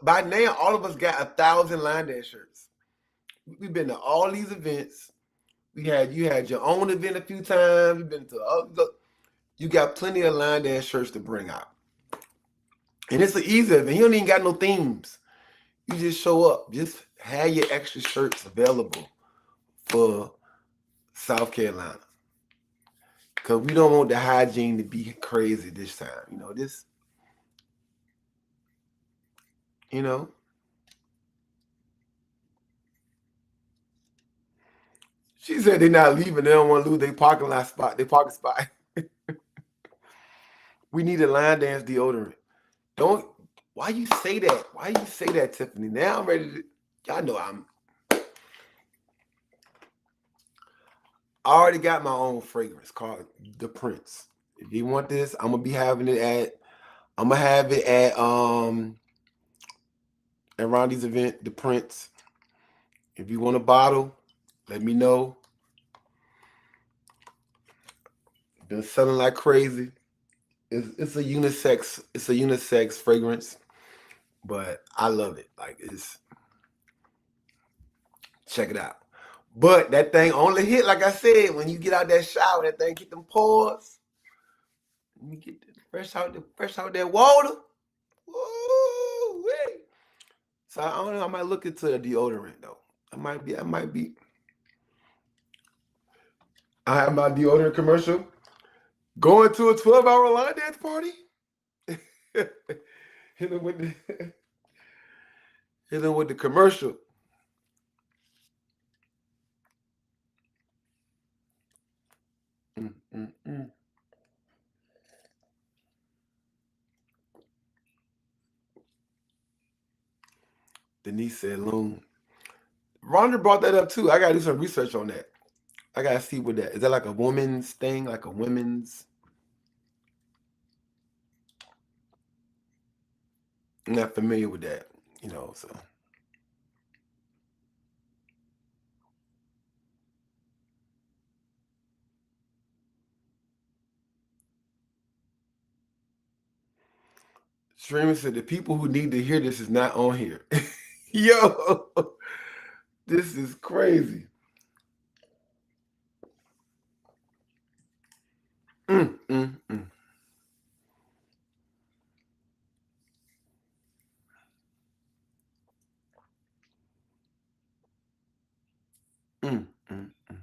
S1: by now all of us got 1,000 line dance shirts. We've been to all these events. You had your own event a few times. You've been to you got plenty of line dance shirts to bring out. And it's an easy event. You don't even got no themes. You just show up. Just have your extra shirts available for South Carolina. Because we don't want the hygiene to be crazy this time. You know. She said they're not leaving. They don't want to lose their parking lot spot, their parking spot. We need a line dance deodorant. Why you say that? Why you say that, Tiffany? Now I'm ready to, y'all know I already got my own fragrance called The Prince. If you want this, I'm gonna have it at Rondy's event, the Prince. If you want a bottle, let me know. Been selling like crazy. It's a unisex fragrance, but I love it. Like check it out. But that thing only hit, like I said, when you get out that shower, that thing get them pores. When you get fresh out that water. Woo, wait. So I don't know. I might look into a deodorant though. I might be. I have my deodorant commercial. Going to a 12-hour line dance party. Hitting with the commercial. Mm. Denise said loon. Rhonda brought that up too. I gotta do some research on that. I gotta see what that is. That like a woman's thing, like a women's. I'm not familiar with that, so. Streamer said the people who need to hear this is not on here. Yo, this is crazy. Mm, mm, mm. Mm, mm, mm.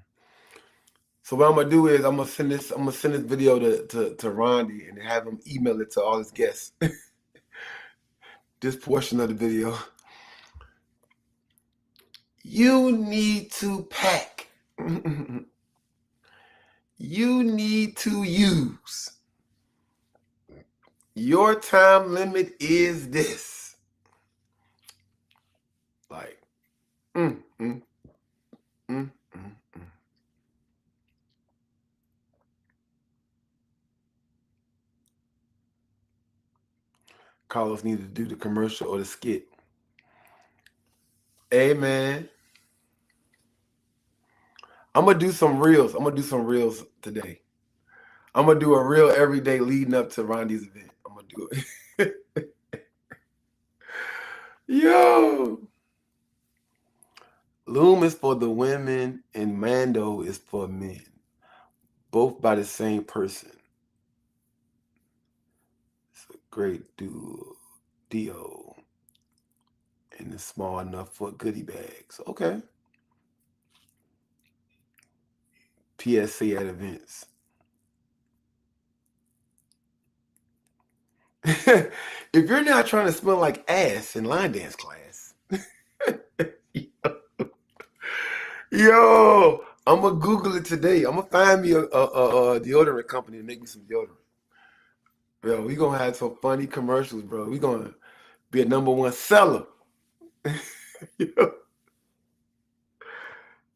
S1: So what I'm gonna do is I'm gonna send this video to Rondi and have him email it to all his guests. This portion of the video. You need to pack. You need to use. Your time limit is this. Like, mm, mm, mm, mm, mm. Carlos needed to do the commercial or the skit. Hey, man. I'm going to do some reels. I'm going to do some reels today. I'm going to do a reel every day leading up to Rondi's event. I'm going to do it. Yo. Loom is for the women and Mando is for men. Both by the same person. It's a great deal. And it's small enough for goodie bags. Okay. PSA at events. If you're not trying to smell like ass in line dance class, yo, I'm gonna Google it today. I'm gonna find me a deodorant company and make me some deodorant. Yo, we gonna have some funny commercials, bro. We gonna be a #1 seller. Yo.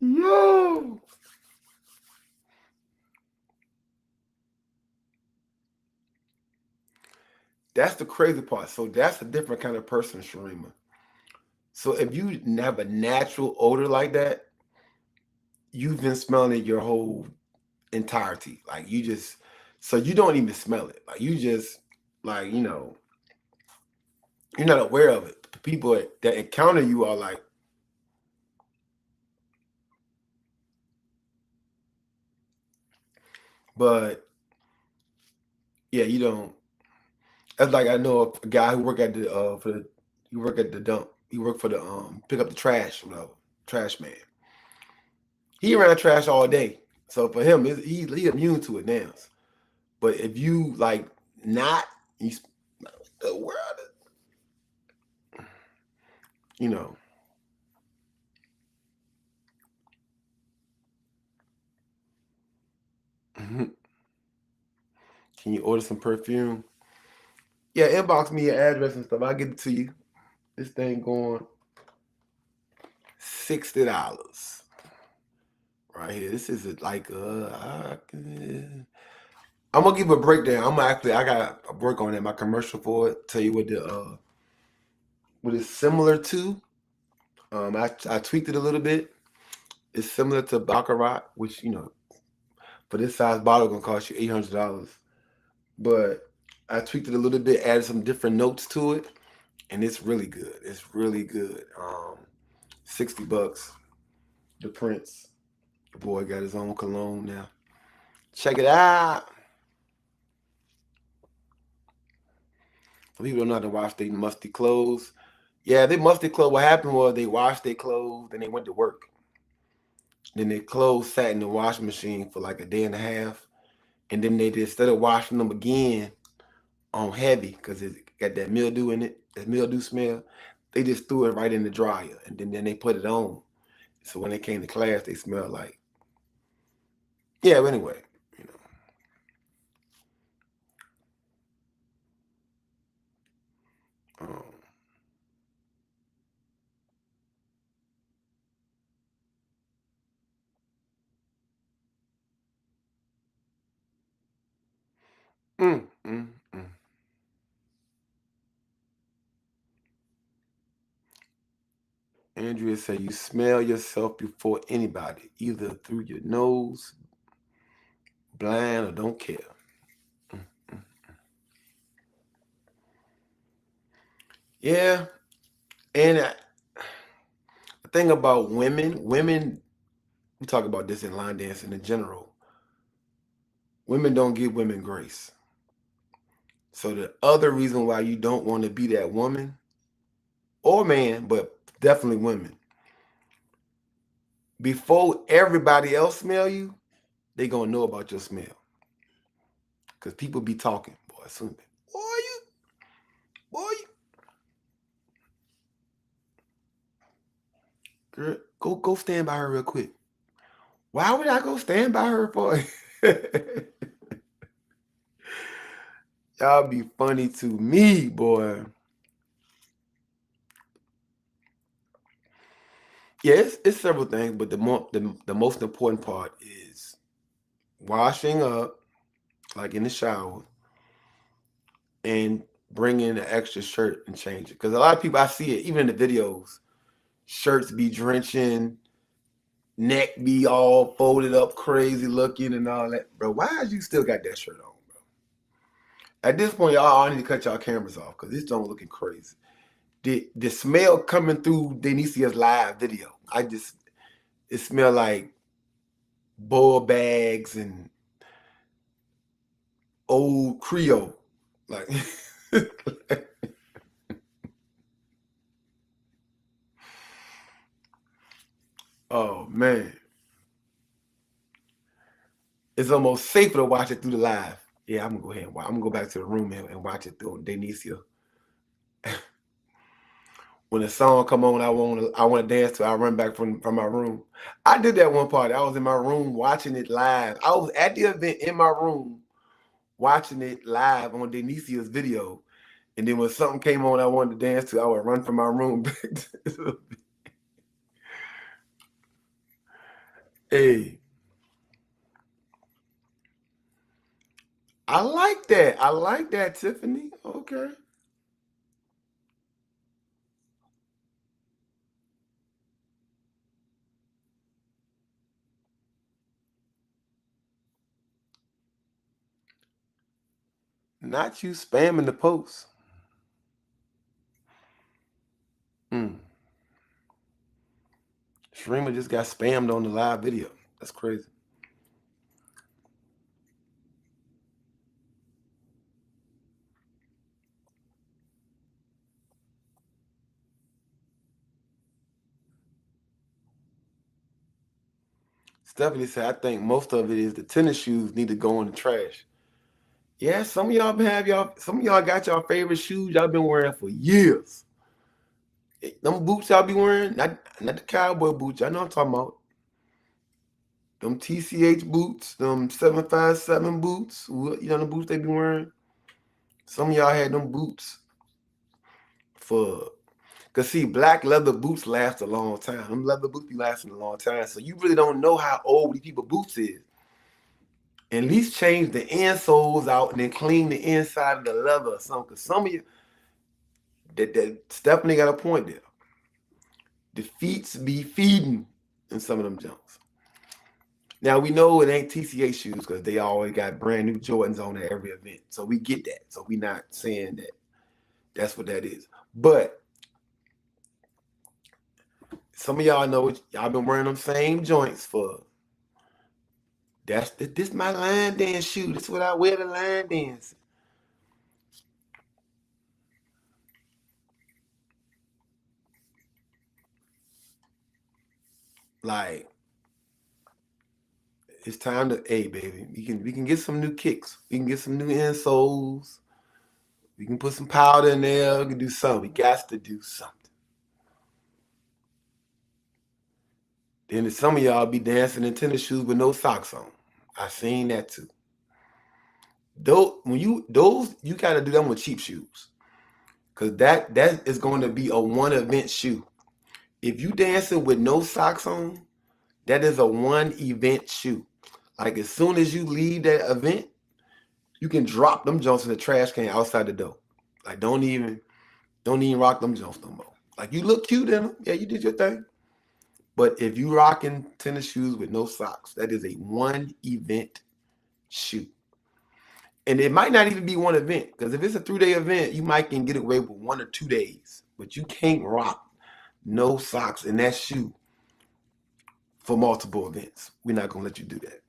S1: Yo. That's the crazy part. So that's a different kind of person, Sharima. So if you have a natural odor like that, you've been smelling it your whole entirety. Like so you don't even smell it. Like you just like, you're not aware of it. The people that encounter you are like, but yeah, you don't. That's like I know a guy who worked at he worked at the dump. He worked for the pick up the trash, trash man. He around trash all day. So for him, he immune to it now. But if you like not, you the world, you know. Can you order some perfume? Yeah, inbox me your address and stuff. I'll get it to you. This thing going $60 right here. This is like I'm gonna give a breakdown. I got to work on it. My commercial for it. Tell you what it's similar to. I tweaked it a little bit. It's similar to Baccarat, which for this size bottle gonna cost you $800. But I tweaked it a little bit, added some different notes to it, and it's really good. It's really good. $60. The Prince. The boy got his own cologne now. Check it out. Some people don't know how to wash their musty clothes. Yeah, they musty clothes. What happened was they washed their clothes, then they went to work. Then their clothes sat in the washing machine for like a day and a half. And then they just started washing them again on heavy because it got that mildew in it, that mildew smell. They just threw it right in the dryer and then they put it on. So when they came to class, they smelled like, yeah, but anyway, you know. Mm, mm, mm. Andrea said you smell yourself before anybody, either through your nose, blind, or don't care. Mm, mm. Yeah, and the thing about women, we talk about this in line dancing in general. Women don't give women grace. So the other reason why you don't want to be that woman or man, but definitely women, before everybody else smell you, they gonna know about your smell. Cause people be talking, boy. Soon, boy, you, girl, go stand by her real quick. Why would I go stand by her for? Y'all be funny to me, boy. Yeah, it's several things, but the most important part is washing up, like in the shower, and bring in an extra shirt and change it. Because a lot of people, I see it, even in the videos, shirts be drenching, neck be all folded up, crazy looking, and all that. Bro, why you still got that shirt on, bro? At this point, y'all all need to cut y'all cameras off because this don't looking crazy. The smell coming through Denisia's live video, it smell like bull bags and old Creole. Like, oh man. It's almost safer to watch it through the live. Yeah, I'm gonna go ahead and watch. I'm gonna go back to the room and watch it through Denicia. When the song come on, I wanna dance to. I run back from my room. I did that one party. I was in my room watching it live. I was at the event in my room watching it live on Denicia's video. And then when something came on I wanted to dance to, I would run from my room back to Hey, I like that. I like that, Tiffany. Okay. Not you spamming the post. Mm. Streamer just got spammed on the live video. That's crazy. Stephanie said, I think most of it is the tennis shoes need to go in the trash. Yeah, some of y'all got y'all favorite shoes y'all been wearing for years. Them boots y'all be wearing, not the cowboy boots. I know I'm talking about. Them TCH boots, them 757 boots. The boots they be wearing. Some of y'all had them boots for, cause see, black leather boots last a long time. Them leather boots be lasting a long time. So you really don't know how old these people boots is. At least change the insoles out and then clean the inside of the leather or something. Because some of you, that Stephanie got a point there. The feet be feeding in some of them jumps. Now we know it ain't TCA shoes because they always got brand new Jordans on at every event. So we get that. So we not saying that that's what that is. But some of y'all know y'all been wearing them same joints for. This my line dance shoe. This is what I wear to line dance. Like, it's time to, hey baby, we can get some new kicks. We can get some new insoles. We can put some powder in there. We can do something. We got to do something. Then some of y'all be dancing in tennis shoes with no socks on. I seen that too. You gotta do them with cheap shoes. Cause that is going to be a one event shoe. If you dancing with no socks on, that is a one event shoe. Like as soon as you leave that event, you can drop them jumps in the trash can outside the door. Like don't even rock them jumps no more. Like you look cute in them. Yeah, you did your thing. But if you rocking tennis shoes with no socks, that is a one event shoe. And it might not even be one event, because if it's a 3-day event, you might can get away with 1 or 2 days. But you can't rock no socks in that shoe for multiple events. We're not gonna let you do that.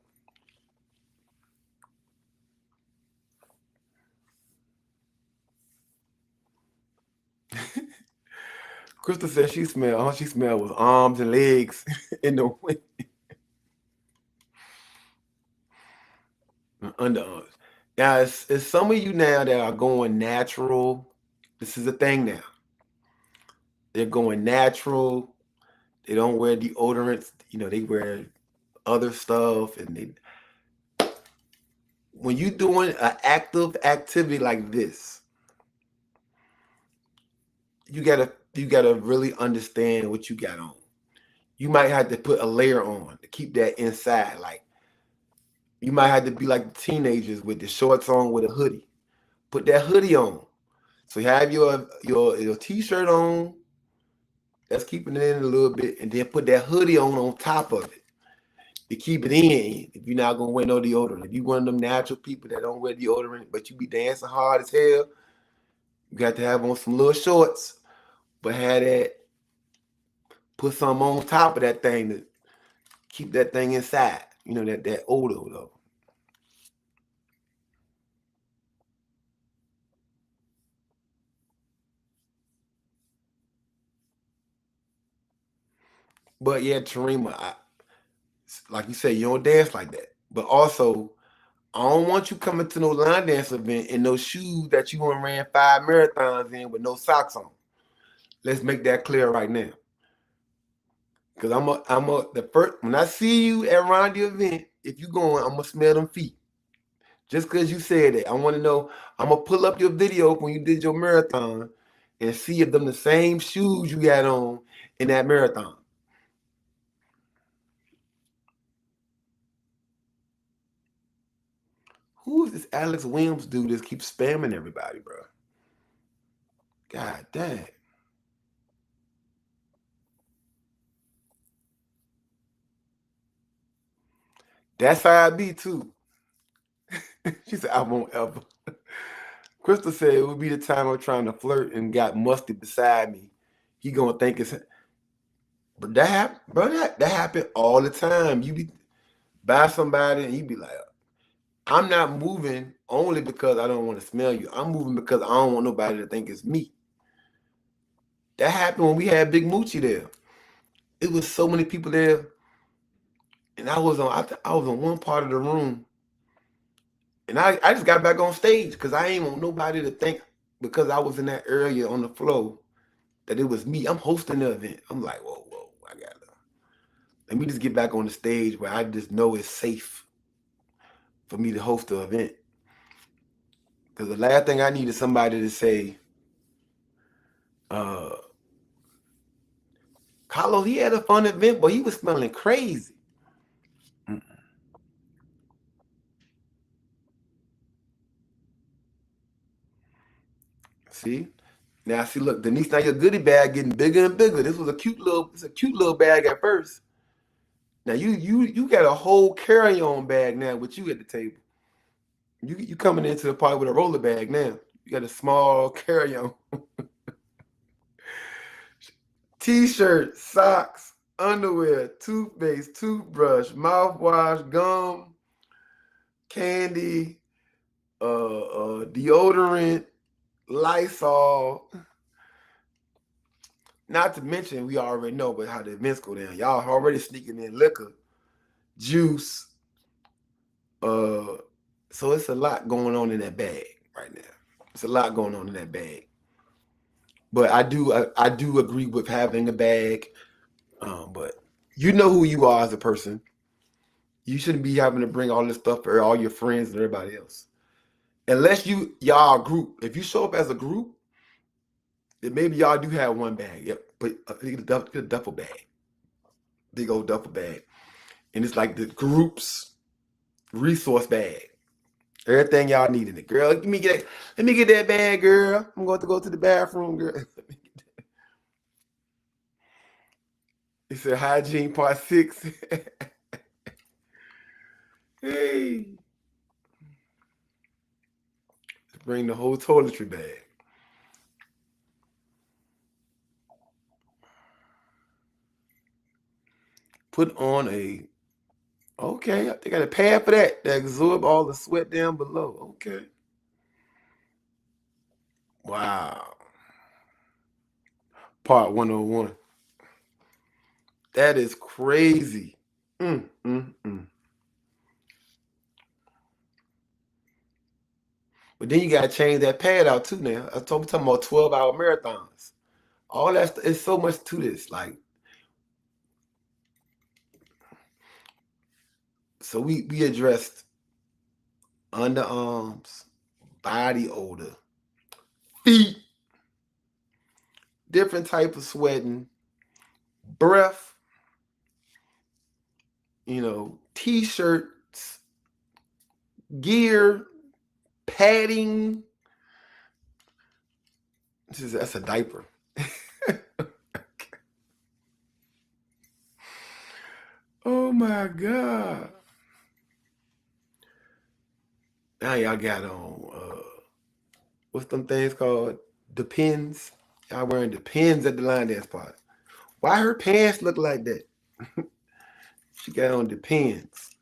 S1: Crystal said she smelled. All she smelled was arms and legs in the wind. Underarms. Now, it's some of you now that are going natural. This is a thing now. They're going natural. They don't wear deodorants. They wear other stuff. And when you're doing an active activity like this, you gotta really understand what you got on. You might have to put a layer on to keep that inside. Like you might have to be like the teenagers with the shorts on with a hoodie. Put that hoodie on. So you have your t-shirt on. That's keeping it in a little bit, and then put that hoodie on top of it to keep it in. If you're not gonna wear no deodorant, if you one of them natural people that don't wear deodorant, but you be dancing hard as hell, you got to have on some little shorts, but have that, put some on top of that thing to keep that thing inside. That odor though. But yeah, Tarima, like you said, you don't dance like that. But also, I don't want you coming to no line dance event in those shoes that you ran 5 marathons in with no socks on. Let's make that clear right now. Because the first, when I see you around the event, if you going, I'm gonna smell them feet. Just because you said that, I want to know. I'm gonna pull up your video when you did your marathon and see if them the same shoes you had on in that marathon. Who is this Alex Williams dude that keeps spamming everybody, bro? God dang. That's how I be too. She said, I won't ever. Crystal said it would be the time I'm trying to flirt and got Musty beside me. He gonna think it's, but that happened all the time. You be by somebody and you be like, I'm not moving only because I don't want to smell you. I'm moving because I don't want nobody to think it's me. That happened when we had Big Moochie there. It was so many people there, and I was on one part of the room, and I just got back on stage because I ain't want nobody to think because I was in that area on the floor that it was me. I'm hosting the event. I'm like, whoa, I gotta let me just get back on the stage where I just know it's safe for me to host the event. Because the last thing I need is somebody to say, Carlos, he had a fun event, but he was smelling crazy. See? Now see, look, Denise, now your goodie bag getting bigger and bigger. This was a cute little bag at first. Now you got a whole carry-on bag now with you at the table. You coming into the party with a roller bag now. You got a small carry-on. T-shirt, socks, underwear, toothpaste, toothbrush, mouthwash, gum, candy, deodorant, Lysol. Not to mention, we already know about how the events go down. Y'all already sneaking in liquor, juice. So it's a lot going on in that bag right now. It's a lot going on in that bag. But I do agree with having a bag. But you know who you are as a person. You shouldn't be having to bring all this stuff for all your friends and everybody else. Unless y'all a group. If you show up as a group, then maybe y'all do have one bag. Yep. But get a duffel bag. Big old duffel bag. And it's like the group's resource bag. Everything y'all need in it. Girl, let me get that bag, girl. I'm going to go to the bathroom, girl. It said hygiene part 6. Hey. Bring the whole toiletry bag. Put on okay, they got a pad for that absorb all the sweat down below. Okay. Wow. Part 101. That is crazy. But then you got to change that pad out too now. I'm talking about 12-hour marathons. All that is so much to this. Like, so we addressed underarms, body odor, feet, different type of sweating, breath, t-shirts, gear, padding. That's a diaper. Oh my God. Now y'all got on what's them things called? Depends. Y'all wearing Depends at the line dance party. Why her pants look like that? She got on Depends.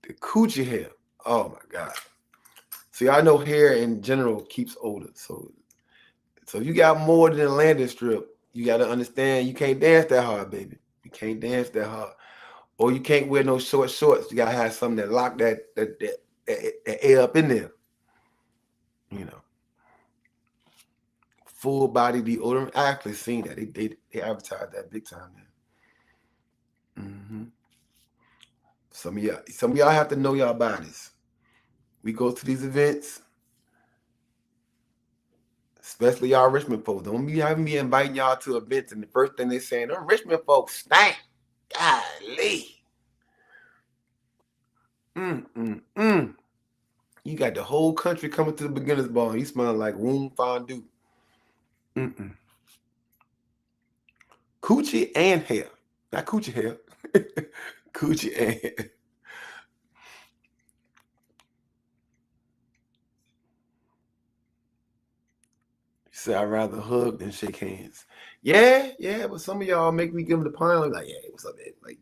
S1: The coochie hair. Oh my God. So y'all know hair in general keeps older. So you got more than a landing strip. You got to understand you can't dance that hard, baby. You can't dance that hard. Or you can't wear no short shorts. You got to have something that lock that air up in there. Full body deodorant. I actually seen that. They advertise that big time now. Some of y'all have to know y'all bodies. We go to these events, especially y'all Richmond folks. Don't be having me inviting y'all to events and the first thing they saying, them Richmond folks stink. Golly. You got the whole country coming to the beginner's ball. You smell like room fondue. Coochie and hair. Not coochie hair. Coochie and hair. Say I'd rather hug than shake hands. Yeah, but some of y'all make me give them the pound. Like, yeah, what's up, man? How you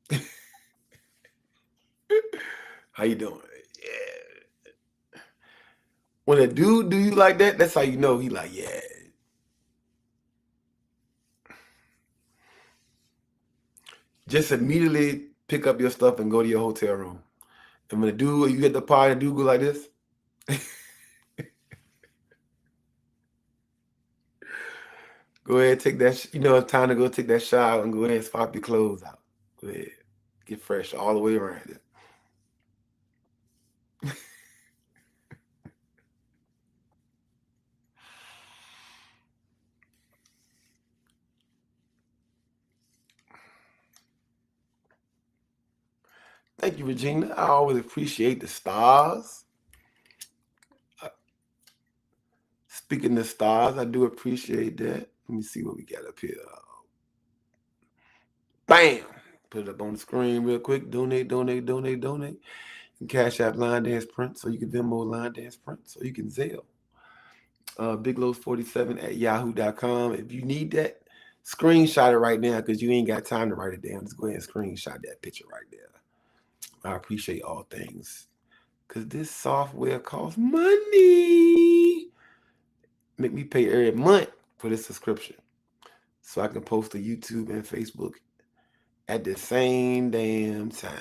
S1: doing? How you doing? Yeah. When a dude do you like that, that's how you know he like, yeah. Just immediately pick up your stuff and go to your hotel room. And when you get the party, the dude go like this. Go ahead, take that. It's time to go take that shower and go ahead and swap your clothes out. Go ahead, get fresh all the way around it. Thank you, Regina. I always appreciate the stars. Speaking of stars, I do appreciate that. Let me see what we got up here. Bam! Put it up on the screen real quick. Donate, donate, donate, donate. You can Cash App Line Dance Prince, or you can Venmo Line Dance Prince, or you can Zelle. BigLows47 at yahoo.com. If you need that, screenshot it right now because you ain't got time to write it down. Just go ahead and screenshot that picture right there. I appreciate all things because this software costs money. Make me pay every month for this subscription so I can post to YouTube and Facebook at the same damn time.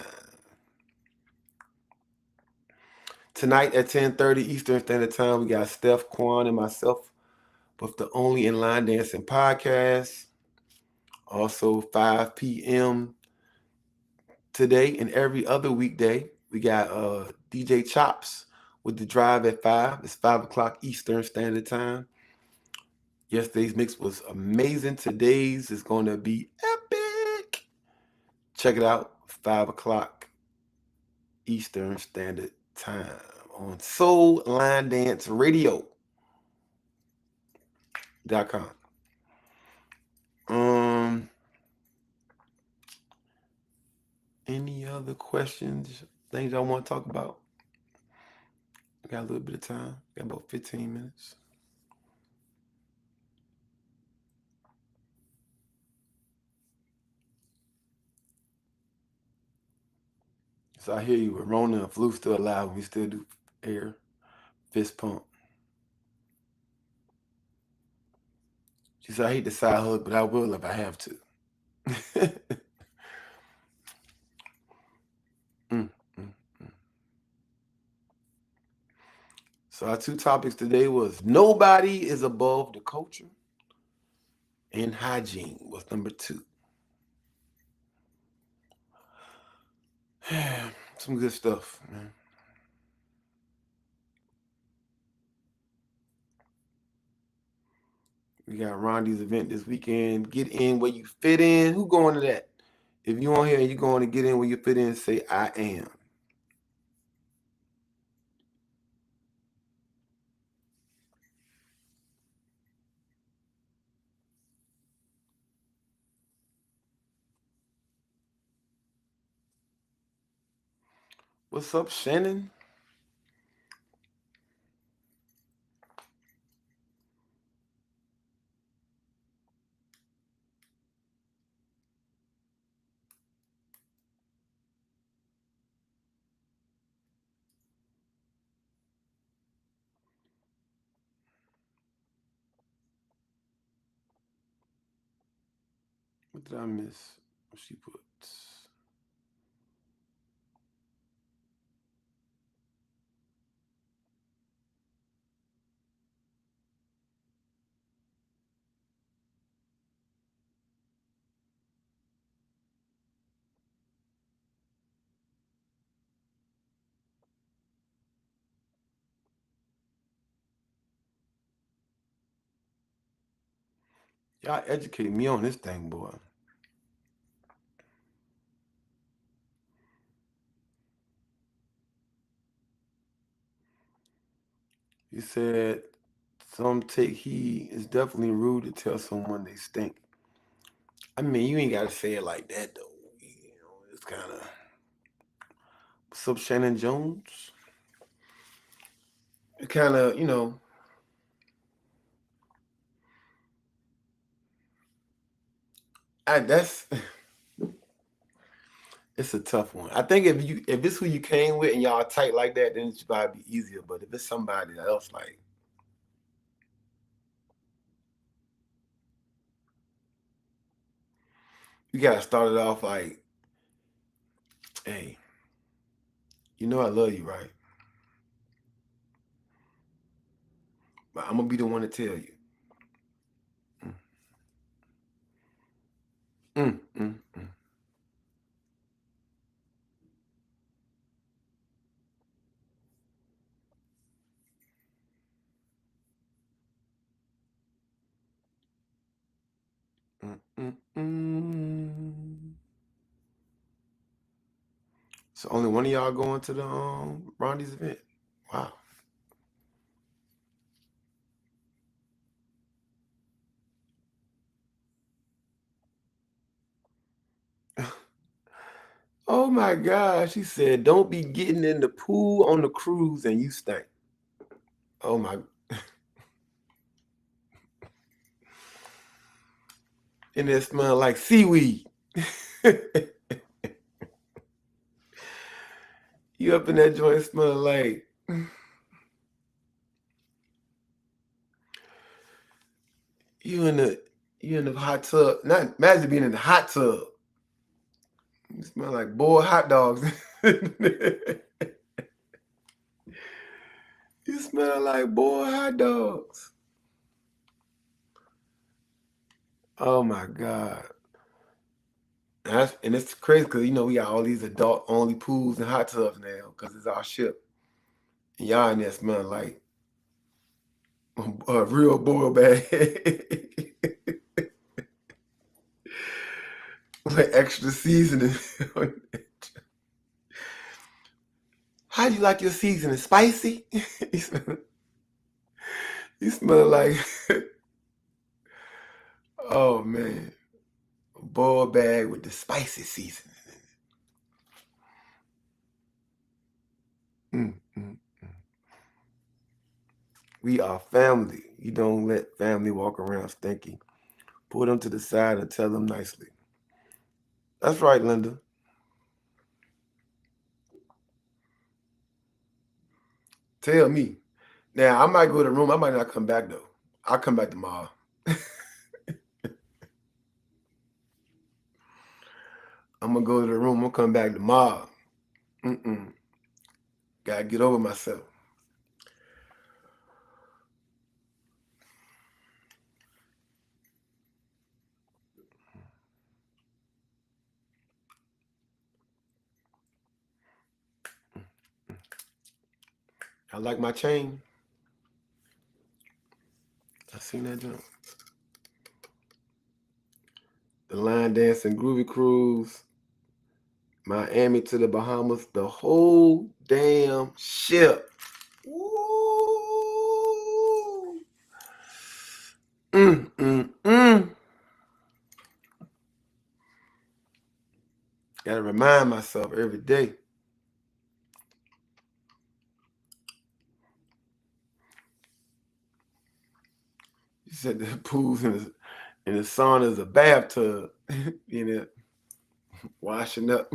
S1: Tonight at 10:30 Eastern Standard Time, we got Steph Quan and myself with the Only in Line Dancing podcast. Also 5 p.m. today and every other weekday, we got DJ Chops with The Drive at 5. It's 5 o'clock Eastern Standard Time. Yesterday's mix was amazing. Today's is going to be epic. Check it out, 5 o'clock Eastern Standard Time on Soul Line Dance Radio.com. Any other questions, things I want to talk about? We got a little bit of time. Got about 15 minutes. So I hear you. Rona and flu still alive. We still do air fist pump. She said, I hate the side hug, but I will if I have to. So our two topics today was nobody is above the culture and hygiene was number 2. Some good stuff, man. We got Rondi's event this weekend. Get in where you fit in. Who going to that? If you on here and you're going to get in where you fit in, say, I am. What's up, Shannon? What did I miss? What she put? Y'all educate me on this thing, boy. You said some take heed. It's definitely rude to tell someone they stink. I mean, you ain't got to say it like that, though. It's kind of. What's up, Shannon Jones? It kind of, that's. It's a tough one. I think if it's who you came with and y'all tight like that, then it's probably be easier. But if it's somebody else, like, you gotta start it off like, hey, you know I love you, right? But I'm gonna be the one to tell you. Mm, mm, mm. Mm, mm, mm. So only one of y'all going to the Rondi's event? Wow. Oh my gosh. She said, don't be getting in the pool on the cruise and you stink. Oh my. And it smell like seaweed. You up in that joint smell like you in the you in the hot tub. Not imagine being in the hot tub. You smell like boiled hot dogs. You smell like boiled hot dogs. Oh my God. And it's crazy because we got all these adult only pools and hot tubs now because it's our ship. And y'all in there smelling like a real boiled bag with extra seasoning. How do you like your seasoning? Spicy? You smell like, oh man, a boiled bag with the spicy seasoning. Mm, mm. We are family. You don't let family walk around stinky. Pull them to the side and tell them nicely. That's right, Linda. Tell me. Now, I might go to the room. I might not come back, though. I'll come back tomorrow. I'm going to go to the room. I'm going to come back tomorrow. Got to get over myself. I like my chain. I seen that jump. The line dancing groovy cruise. Miami to the Bahamas. The whole damn ship. Ooh. Gotta remind myself every day. You said the pools and the sauna is a bathtub. Washing up.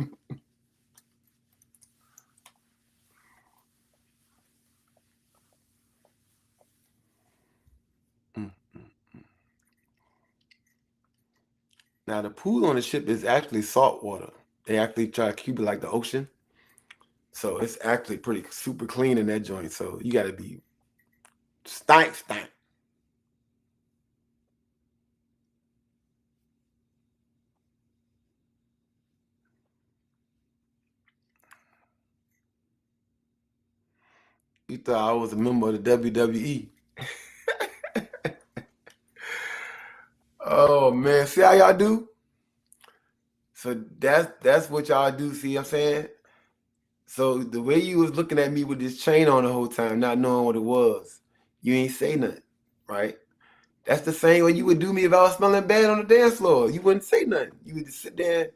S1: Now the pool on the ship is actually salt water. They actually try to keep it like the ocean. So it's actually pretty super clean in that joint. So you gotta be stank. You thought I was a member of the WWE. Oh man, see how y'all do? So that's what y'all do, see what I'm saying? So the way you was looking at me with this chain on the whole time, not knowing what it was, you ain't say nothing, right? That's the same way you would do me if I was smelling bad on the dance floor. You wouldn't say nothing. You would just sit there.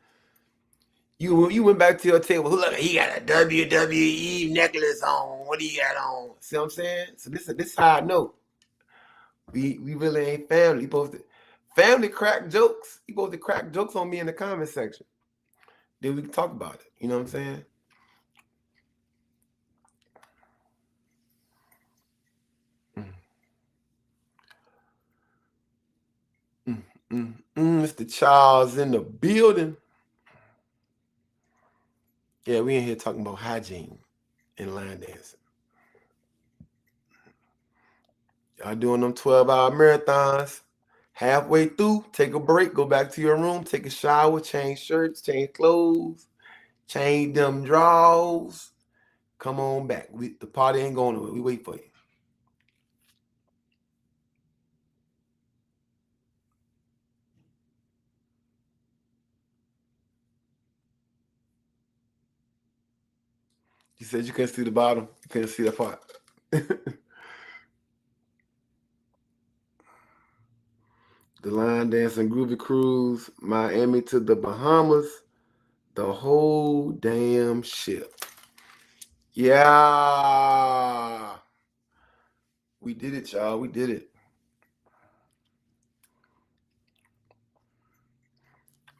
S1: You went back to your table. Look, he got a WWE necklace on. What do you got on? See what I'm saying? So this is how I know we really ain't family. You supposed to family crack jokes. You supposed to crack jokes on me in the comment section. Then we can talk about it. You know what I'm saying? Mr. Charles in the building. Yeah, we in here talking about hygiene and line dancing. Y'all doing them 12-hour marathons. Halfway through, take a break, go back to your room, take a shower, change shirts, change clothes, change them drawers. Come on back. The party ain't going nowhere. We wait for you. You said you couldn't see the bottom. You couldn't see that part. The line dancing groovy cruise, Miami to the Bahamas. The whole damn ship. Yeah. We did it, y'all. We did it.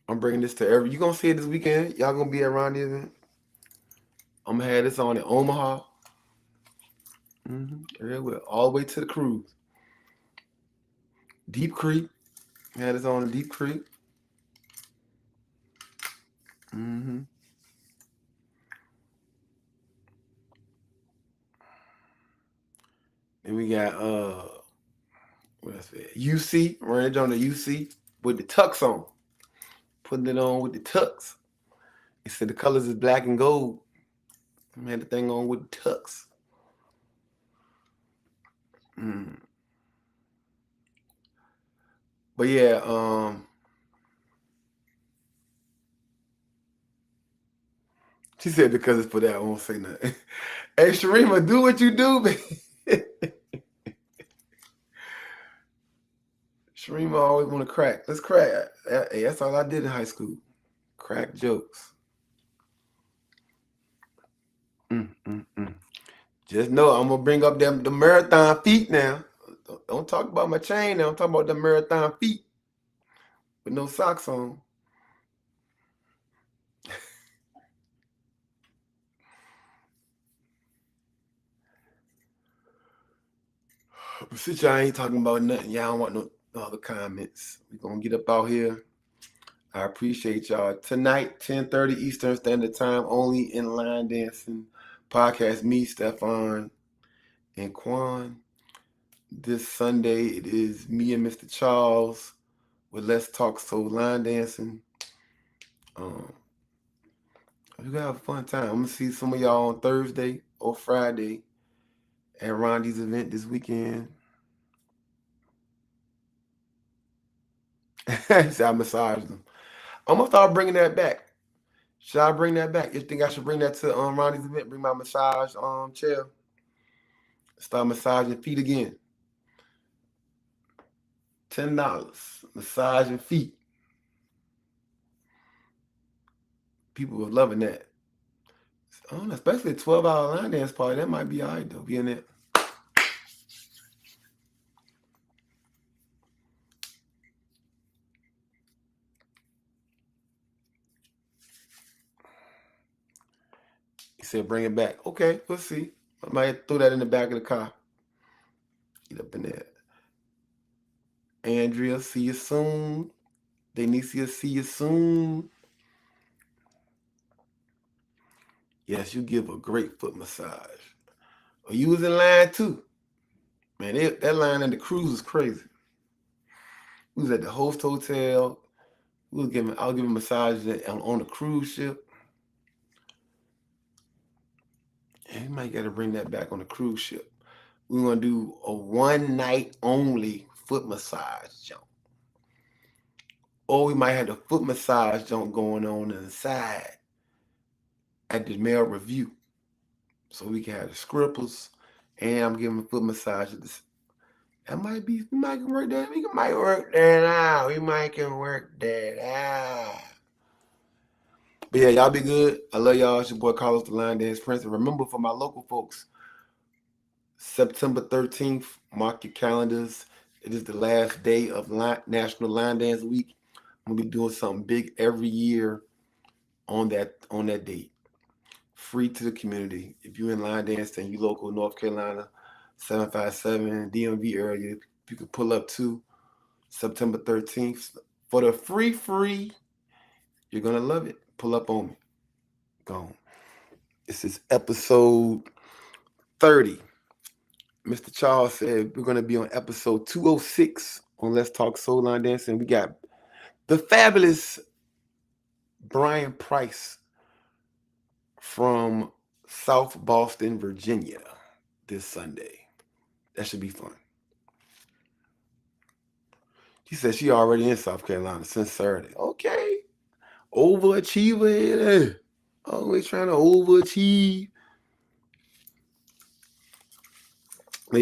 S1: I'm bringing this to you gonna see it this weekend? Y'all gonna be around the event? I'm gonna have this on in Omaha. All the way to the cruise. Deep Creek. Had this on in Deep Creek. And we got what else? UC, range on the UC with the tux on. Putting it on with the tux. It said the colors is black and gold. I had the thing on with the tux. But yeah, she said because it's for that, I won't say nothing. Hey, Sharima, do what you do, baby. Sharima always want to crack. Let's crack. Hey, that's all I did in high school. Crack jokes. Just know I'm gonna bring up the marathon feet now. Don't talk about my chain now. I'm talking about the marathon feet with no socks on. But since y'all ain't talking about nothing, y'all don't want no other comments. We're gonna get up out here. I appreciate y'all. Tonight, 10:30 Eastern Standard Time, only in Line Dancing Podcast. Me, Stefan, and Quan. This Sunday, it is me and Mr. Charles with Let's Talk Soul Line Dancing. We're gonna have a fun time. I'm gonna see some of y'all on Thursday or Friday at Rondy's event this weekend. So I massaged them. I'm gonna start bringing that back. Should I bring that back? You think I should bring that to Ronnie's event? Bring my massage chair. Start massaging feet again. $10. Massaging feet. People were loving that. I don't know, especially a 12-hour line dance party. That might be all right though, being there. He said, bring it back. Okay, we'll see. I might throw that in the back of the car. Get up in there. Andrea, see you soon. Denicia, see you soon. Yes, you give a great foot massage. Oh, you was in line too. Man, that line in the cruise was crazy. We was at the host hotel. I was giving massages on the cruise ship. And you might got to bring that back on the cruise ship. We're going to do a one night only foot massage jump. Or we might have the foot massage jump going on inside at the male review. So we can have the scripples and I'm giving a foot massage at this. That might be, we might can work that. We might work that out. We might can work that out. But yeah, y'all be good. I love y'all. It's your boy Carlos the Line Dance Prince. And remember, for my local folks, September 13th, mark your calendars. It is the last day of National Line Dance Week. I'm gonna be doing something big every year on that date. Free to the community. If you're in line dance and you local North Carolina, 757 DMV area, you can pull up to September 13th for the free. You're gonna love it. Pull up on me. Gone. This is episode 30. Mr. Charles said we're gonna be on episode 206 on Let's Talk Soul Line Dancing. We got the fabulous Brian Price from South Boston, Virginia, this Sunday. That should be fun. She said she already in South Carolina since Saturday. Okay. Overachiever. Always trying to overachieve.